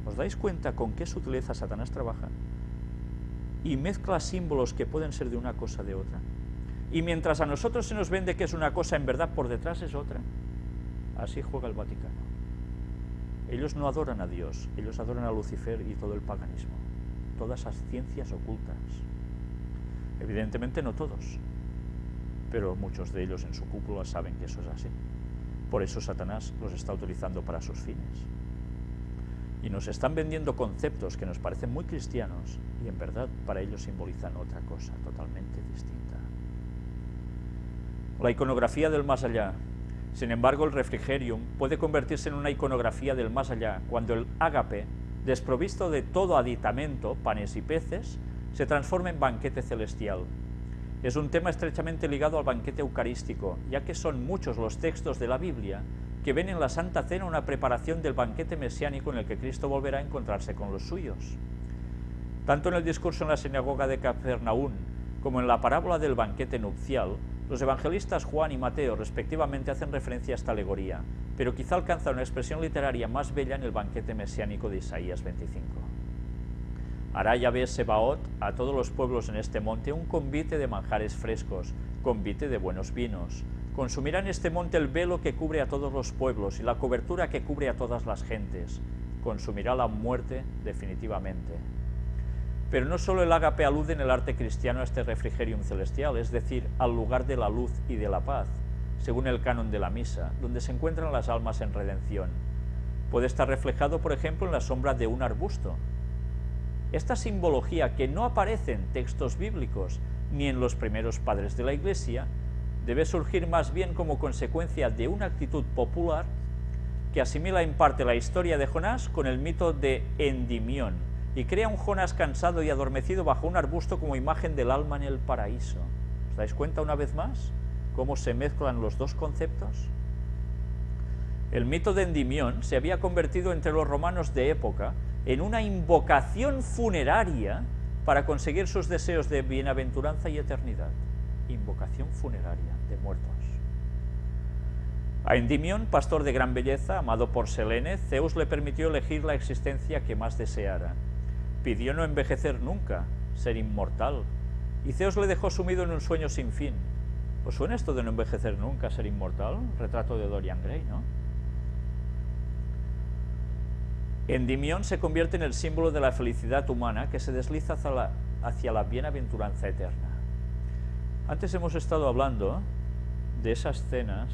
¿Os dais cuenta con qué sutileza Satanás trabaja? Y mezcla símbolos que pueden ser de una cosa de otra. Y mientras a nosotros se nos vende que es una cosa, en verdad por detrás es otra. Así juega el Vaticano. Ellos no adoran a Dios, ellos adoran a Lucifer y todo el paganismo, todas esas ciencias ocultas. Evidentemente no todos, pero muchos de ellos en su cúpula saben que eso es así. Por eso Satanás los está utilizando para sus fines. Y nos están vendiendo conceptos que nos parecen muy cristianos y en verdad para ellos simbolizan otra cosa totalmente distinta. La iconografía del más allá. Sin embargo, el refrigerium puede convertirse en una iconografía del más allá cuando el ágape, desprovisto de todo aditamento, panes y peces, se transforma en banquete celestial. Es un tema estrechamente ligado al banquete eucarístico, ya que son muchos los textos de la Biblia que ven en la Santa Cena una preparación del banquete mesiánico en el que Cristo volverá a encontrarse con los suyos. Tanto en el discurso en la sinagoga de Capernaum como en la parábola del banquete nupcial, los evangelistas Juan y Mateo respectivamente hacen referencia a esta alegoría, pero quizá alcanza una expresión literaria más bella en el banquete mesiánico de Isaías 25. Hará Yahvé Sebaot a todos los pueblos en este monte un convite de manjares frescos, convite de buenos vinos. Consumirá en este monte el velo que cubre a todos los pueblos y la cobertura que cubre a todas las gentes. consumirá la muerte definitivamente. Pero no solo el ágape alude en el arte cristiano a este refrigerium celestial, es decir, al lugar de la luz y de la paz, según el canon de la misa, donde se encuentran las almas en redención. Puede estar reflejado, por ejemplo, en la sombra de un arbusto. Esta simbología, que no aparece en textos bíblicos ni en los primeros padres de la Iglesia, debe surgir más bien como consecuencia de una actitud popular que asimila en parte la historia de Jonás con el mito de Endimión y crea un Jonás cansado y adormecido bajo un arbusto como imagen del alma en el paraíso. ¿Os dais cuenta una vez más cómo se mezclan los dos conceptos? El mito de Endimión se había convertido entre los romanos de época en una invocación funeraria para conseguir sus deseos de bienaventuranza y eternidad. Invocación funeraria de muertos. A Endimión, pastor de gran belleza, amado por Selene, Zeus le permitió elegir la existencia que más deseara. Pidió no envejecer nunca, ser inmortal, y Zeus le dejó sumido en un sueño sin fin. ¿Os suena esto de no envejecer nunca, ser inmortal? Retrato de Dorian Gray, ¿no? Endimión se convierte en el símbolo de la felicidad humana que se desliza hacia la bienaventuranza eterna. Antes hemos estado hablando de esas escenas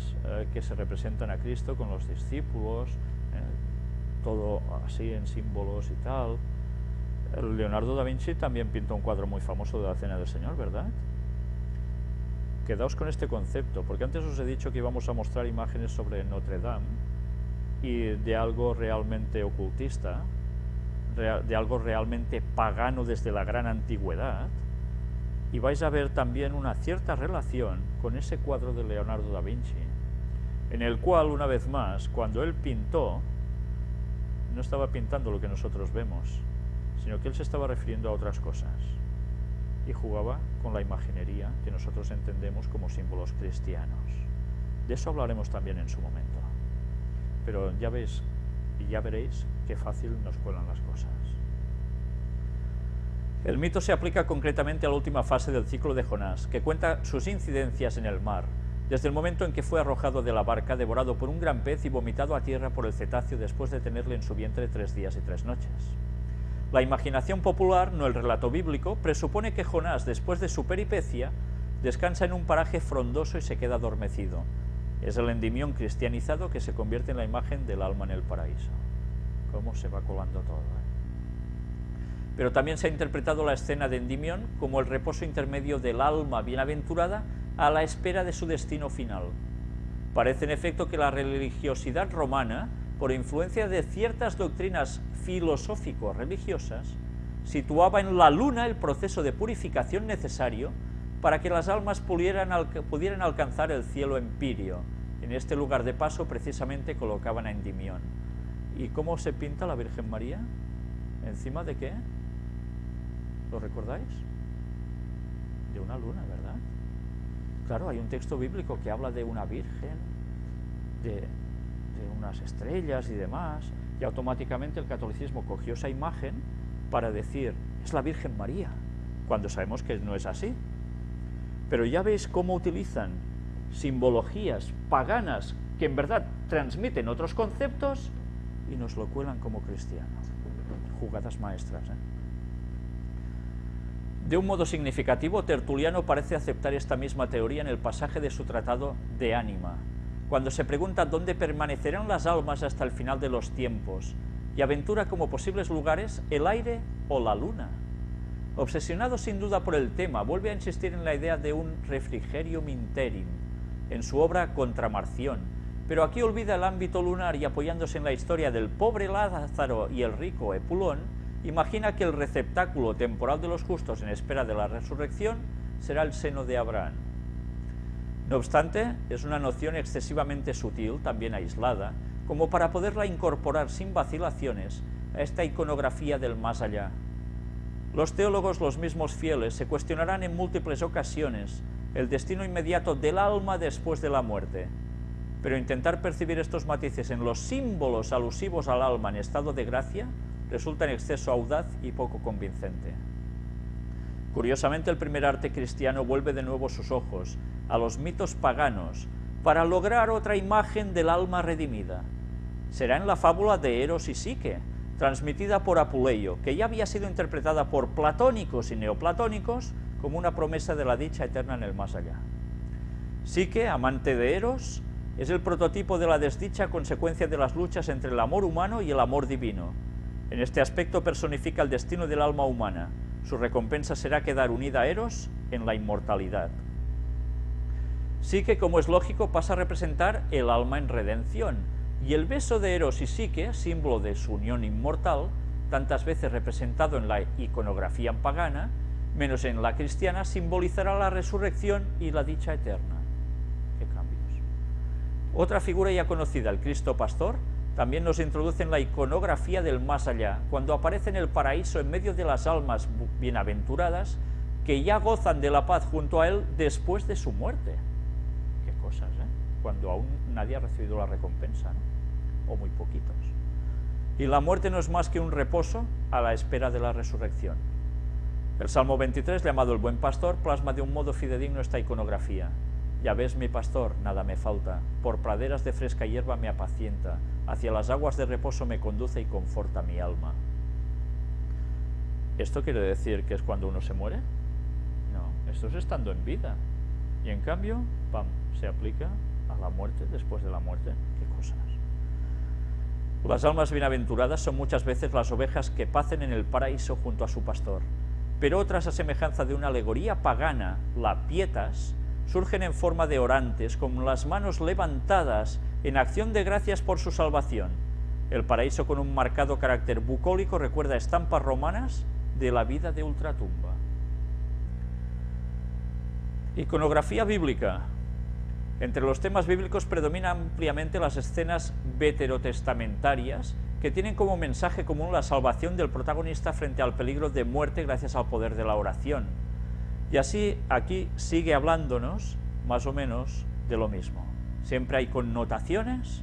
que se representan a Cristo con los discípulos, todo así en símbolos y tal. Leonardo da Vinci también pintó un cuadro muy famoso de la Cena del Señor, ¿verdad? Quedaos con este concepto, porque antes os he dicho que íbamos a mostrar imágenes sobre Notre Dame y de algo realmente ocultista, de algo realmente pagano desde la gran antigüedad, y vais a ver también una cierta relación con ese cuadro de Leonardo da Vinci, en el cual, una vez más, cuando él pintó, no estaba pintando lo que nosotros vemos, sino que él se estaba refiriendo a otras cosas, y jugaba con la imaginería que nosotros entendemos como símbolos cristianos. De eso hablaremos también en su momento. Pero ya veis, y ya veréis qué fácil nos cuelan las cosas. El mito se aplica concretamente a la última fase del ciclo de Jonás, que cuenta sus incidencias en el mar, desde el momento en que fue arrojado de la barca, devorado por un gran pez y vomitado a tierra por el cetáceo después de tenerle en su vientre 3 días y 3 noches. La imaginación popular, no el relato bíblico, presupone que Jonás, después de su peripecia, descansa en un paraje frondoso y se queda adormecido. Es el Endimión cristianizado que se convierte en la imagen del alma en el paraíso. ¿Cómo se va colando todo? Pero también se ha interpretado la escena de Endimión como el reposo intermedio del alma bienaventurada a la espera de su destino final. Parece en efecto que la religiosidad romana, por influencia de ciertas doctrinas filosófico-religiosas, situaba en la luna el proceso de purificación necesario para que las almas pudieran alcanzar el cielo empíreo. En este lugar de paso precisamente colocaban a Endimión. ¿Y cómo se pinta la Virgen María? ¿Encima de qué? ¿Lo recordáis? De una luna, ¿verdad? Claro, hay un texto bíblico que habla de una virgen, de unas estrellas y demás, y automáticamente el catolicismo cogió esa imagen para decir, es la Virgen María, cuando sabemos que no es así. Pero ya veis cómo utilizan simbologías paganas que en verdad transmiten otros conceptos y nos lo cuelan como cristianos. Jugadas maestras, ¿eh? De un modo significativo, Tertuliano parece aceptar esta misma teoría en el pasaje de su tratado De Anima, cuando se pregunta dónde permanecerán las almas hasta el final de los tiempos, y aventura como posibles lugares el aire o la luna. Obsesionado sin duda por el tema, vuelve a insistir en la idea de un refrigerium interim, en su obra Contra Marción, pero aquí olvida el ámbito lunar y, apoyándose en la historia del pobre Lázaro y el rico Epulón, imagina que el receptáculo temporal de los justos en espera de la resurrección será el seno de Abraham. No obstante, es una noción excesivamente sutil, también aislada, como para poderla incorporar sin vacilaciones a esta iconografía del más allá. Los teólogos, los mismos fieles, se cuestionarán en múltiples ocasiones el destino inmediato del alma después de la muerte, pero intentar percibir estos matices en los símbolos alusivos al alma en estado de gracia resulta en exceso audaz y poco convincente. Curiosamente, el primer arte cristiano vuelve de nuevo sus ojos a los mitos paganos para lograr otra imagen del alma redimida. Será en la fábula de Eros y Psique, transmitida por Apuleyo, que ya había sido interpretada por platónicos y neoplatónicos como una promesa de la dicha eterna en el más allá. Psique, amante de Eros, es el prototipo de la desdicha a consecuencia de las luchas entre el amor humano y el amor divino. En este aspecto personifica el destino del alma humana. Su recompensa será quedar unida a Eros en la inmortalidad. Psique, como es lógico, pasa a representar el alma en redención, y el beso de Eros y Psique, símbolo de su unión inmortal, tantas veces representado en la iconografía pagana, menos en la cristiana, simbolizará la resurrección y la dicha eterna. ¡Qué cambios! Otra figura ya conocida, el Cristo Pastor, también nos introduce en la iconografía del más allá, cuando aparece en el paraíso en medio de las almas bienaventuradas que ya gozan de la paz junto a él después de su muerte. ¡Qué cosas, cuando aún nadie ha recibido la recompensa, ¿no? O muy poquitos. Y la muerte no es más que un reposo a la espera de la resurrección. El Salmo 23, llamado el Buen Pastor, plasma de un modo fidedigno esta iconografía. Ya ves mi pastor, nada me falta, por praderas de fresca hierba me apacienta, hacia las aguas de reposo me conduce y conforta mi alma. ¿Esto quiere decir que es cuando uno se muere? No, esto es estando en vida. Y en cambio, ¡pam!, se aplica a la muerte, después de la muerte. ¡Qué cosas! Las almas bienaventuradas son muchas veces las ovejas que pacen en el paraíso junto a su pastor, pero otras, a semejanza de una alegoría pagana, la pietas, surgen en forma de orantes, con las manos levantadas en acción de gracias por su salvación. El paraíso, con un marcado carácter bucólico, recuerda estampas romanas de la vida de ultratumba. Iconografía bíblica. Entre los temas bíblicos predominan ampliamente las escenas veterotestamentarias, que tienen como mensaje común la salvación del protagonista frente al peligro de muerte gracias al poder de la oración. Y así aquí sigue hablándonos, más o menos, de lo mismo. Siempre hay connotaciones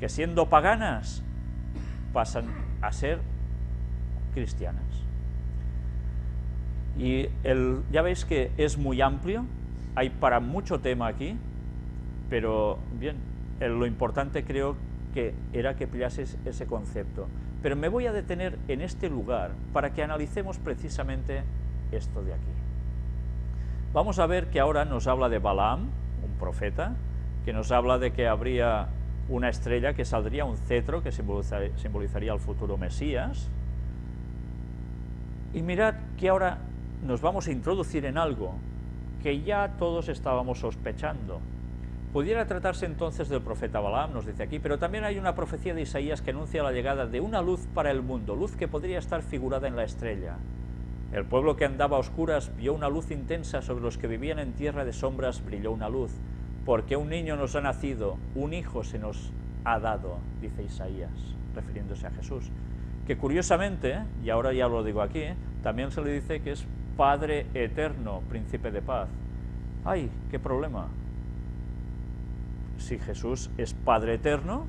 que, siendo paganas, pasan a ser cristianas. Y ya veis que es muy amplio, hay para mucho tema aquí, pero bien, lo importante creo que era que pillases ese concepto. Pero me voy a detener en este lugar para que analicemos precisamente esto de aquí. Vamos a ver que ahora nos habla de Balaam, un profeta, que nos habla de que habría una estrella, que saldría un cetro que simbolizaría al futuro Mesías. Y mirad que ahora nos vamos a introducir en algo que ya todos estábamos sospechando. Pudiera tratarse entonces del profeta Balaam, nos dice aquí, pero también hay una profecía de Isaías que anuncia la llegada de una luz para el mundo, luz que podría estar figurada en la estrella. El pueblo que andaba a oscuras vio una luz intensa, sobre los que vivían en tierra de sombras brilló una luz, porque un niño nos ha nacido, un hijo se nos ha dado, dice Isaías, refiriéndose a Jesús, que curiosamente, y ahora ya lo digo aquí, también se le dice que es Padre eterno, príncipe de paz. ¡Ay, qué problema! Si Jesús es Padre eterno,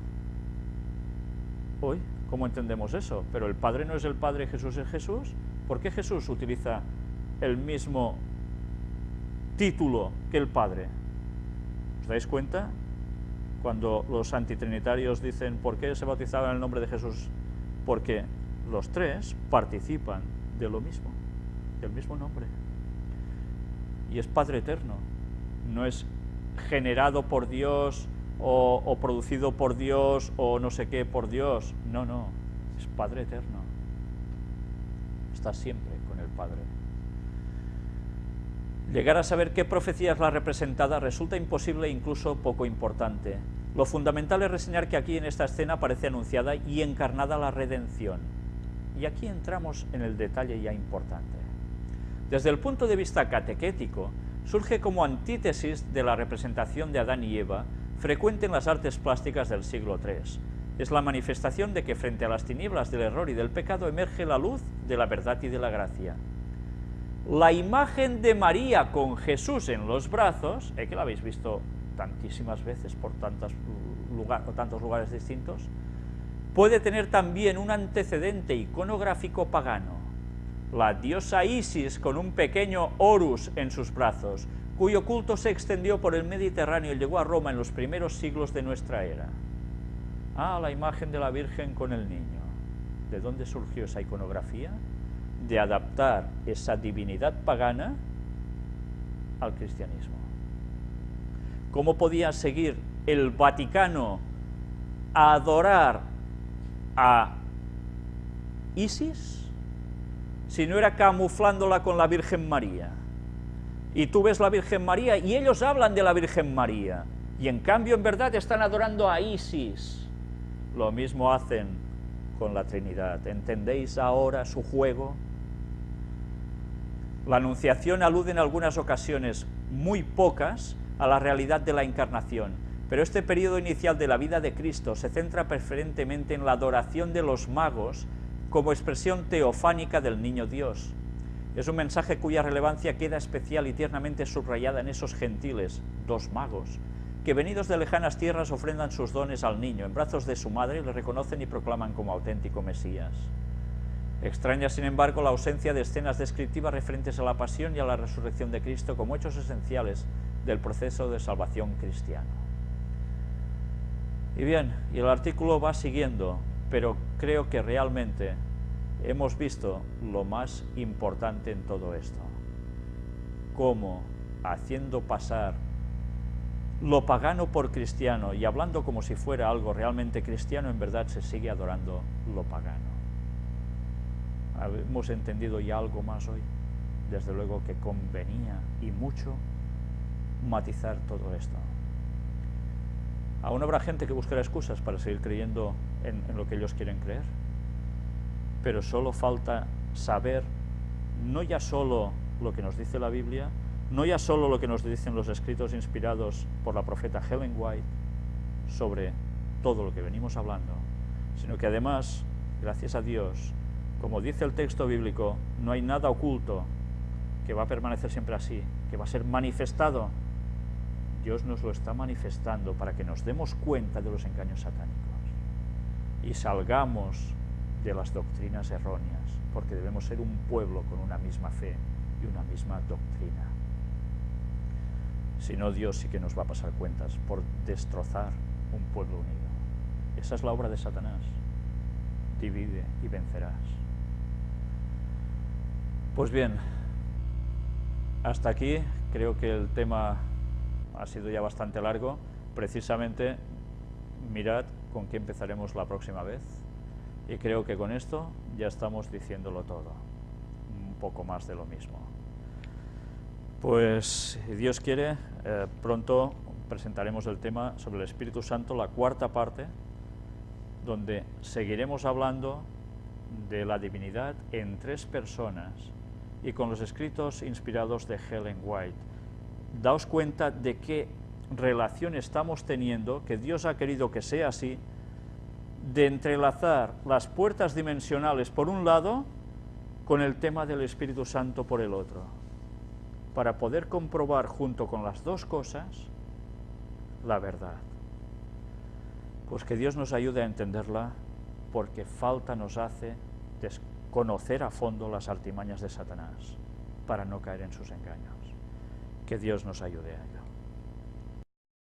hoy, ¿cómo entendemos eso? Pero el Padre no es el Padre, Jesús es Jesús. ¿Por qué Jesús utiliza el mismo título que el Padre? ¿Os dais cuenta? Cuando los antitrinitarios dicen ¿por qué se bautizaban en el nombre de Jesús? Porque los tres participan de lo mismo, del mismo nombre. Y es Padre eterno, no es generado por Dios o producido por Dios o no sé qué por Dios. No, no, es Padre eterno. Está siempre con el Padre. Llegar a saber qué profecía es la representada resulta imposible e incluso poco importante. Lo fundamental es reseñar que aquí en esta escena aparece anunciada y encarnada la redención. Y aquí entramos en el detalle ya importante. Desde el punto de vista catequético, surge como antítesis de la representación de Adán y Eva, frecuente en las artes plásticas del siglo III. Es la manifestación de que frente a las tinieblas del error y del pecado emerge la luz de la verdad y de la gracia. La imagen de María con Jesús en los brazos, que la habéis visto tantísimas veces por tantos lugares distintos, puede tener también un antecedente iconográfico pagano. La diosa Isis con un pequeño Horus en sus brazos, cuyo culto se extendió por el Mediterráneo y llegó a Roma en los primeros siglos de nuestra era. Ah, la imagen de la Virgen con el niño, ¿De dónde surgió esa iconografía? De adaptar esa divinidad pagana al cristianismo. ¿Cómo podía seguir el Vaticano a adorar a Isis si no era camuflándola con la Virgen María? Y tú ves la Virgen María y ellos hablan de la Virgen María, y en cambio en verdad están adorando a Isis. Lo mismo hacen con la Trinidad. ¿Entendéis ahora su juego? La Anunciación alude en algunas ocasiones, muy pocas, a la realidad de la encarnación, pero este periodo inicial de la vida de Cristo se centra preferentemente en la adoración de los magos como expresión teofánica del niño Dios. Es un mensaje cuya relevancia queda especial y tiernamente subrayada en esos gentiles, 2 magos, que venidos de lejanas tierras ofrendan sus dones al niño, en brazos de su madre, y le reconocen y proclaman como auténtico Mesías. Extraña, sin embargo, la ausencia de escenas descriptivas referentes a la pasión y a la resurrección de Cristo como hechos esenciales del proceso de salvación cristiano. Y bien, y el artículo va siguiendo, pero creo que realmente hemos visto lo más importante en todo esto. Cómo, haciendo pasar lo pagano por cristiano y hablando como si fuera algo realmente cristiano, en verdad se sigue adorando lo pagano. ¿Hemos entendido ya algo más hoy? Desde luego que convenía y mucho matizar todo esto. Aún habrá gente que buscará excusas para seguir creyendo en lo que ellos quieren creer, pero solo falta saber no ya solo lo que nos dice la Biblia, no ya solo lo que nos dicen los escritos inspirados por la profeta Ellen White sobre todo lo que venimos hablando, sino que además, gracias a Dios, como dice el texto bíblico, no hay nada oculto que va a permanecer siempre así, que va a ser manifestado. Dios nos lo está manifestando para que nos demos cuenta de los engaños satánicos y salgamos de las doctrinas erróneas, porque debemos ser un pueblo con una misma fe y una misma doctrina. Si no, Dios sí que nos va a pasar cuentas por destrozar un pueblo unido. Esa es la obra de Satanás. Divide y vencerás. Pues bien, hasta aquí creo que el tema ha sido ya bastante largo. Precisamente, mirad con qué empezaremos la próxima vez. Y creo que con esto ya estamos diciéndolo todo. Un poco más de lo mismo. Pues, si Dios quiere, pronto presentaremos el tema sobre el Espíritu Santo, la 4ª parte, donde seguiremos hablando de la divinidad en 3 personas y con los escritos inspirados de Ellen White. Daos cuenta de qué relación estamos teniendo, que Dios ha querido que sea así, de entrelazar las puertas dimensionales por un lado con el tema del Espíritu Santo por el otro, para poder comprobar junto con las 2 cosas la verdad. Pues que Dios nos ayude a entenderla, porque falta nos hace conocer a fondo las artimañas de Satanás para no caer en sus engaños. Que Dios nos ayude a ello.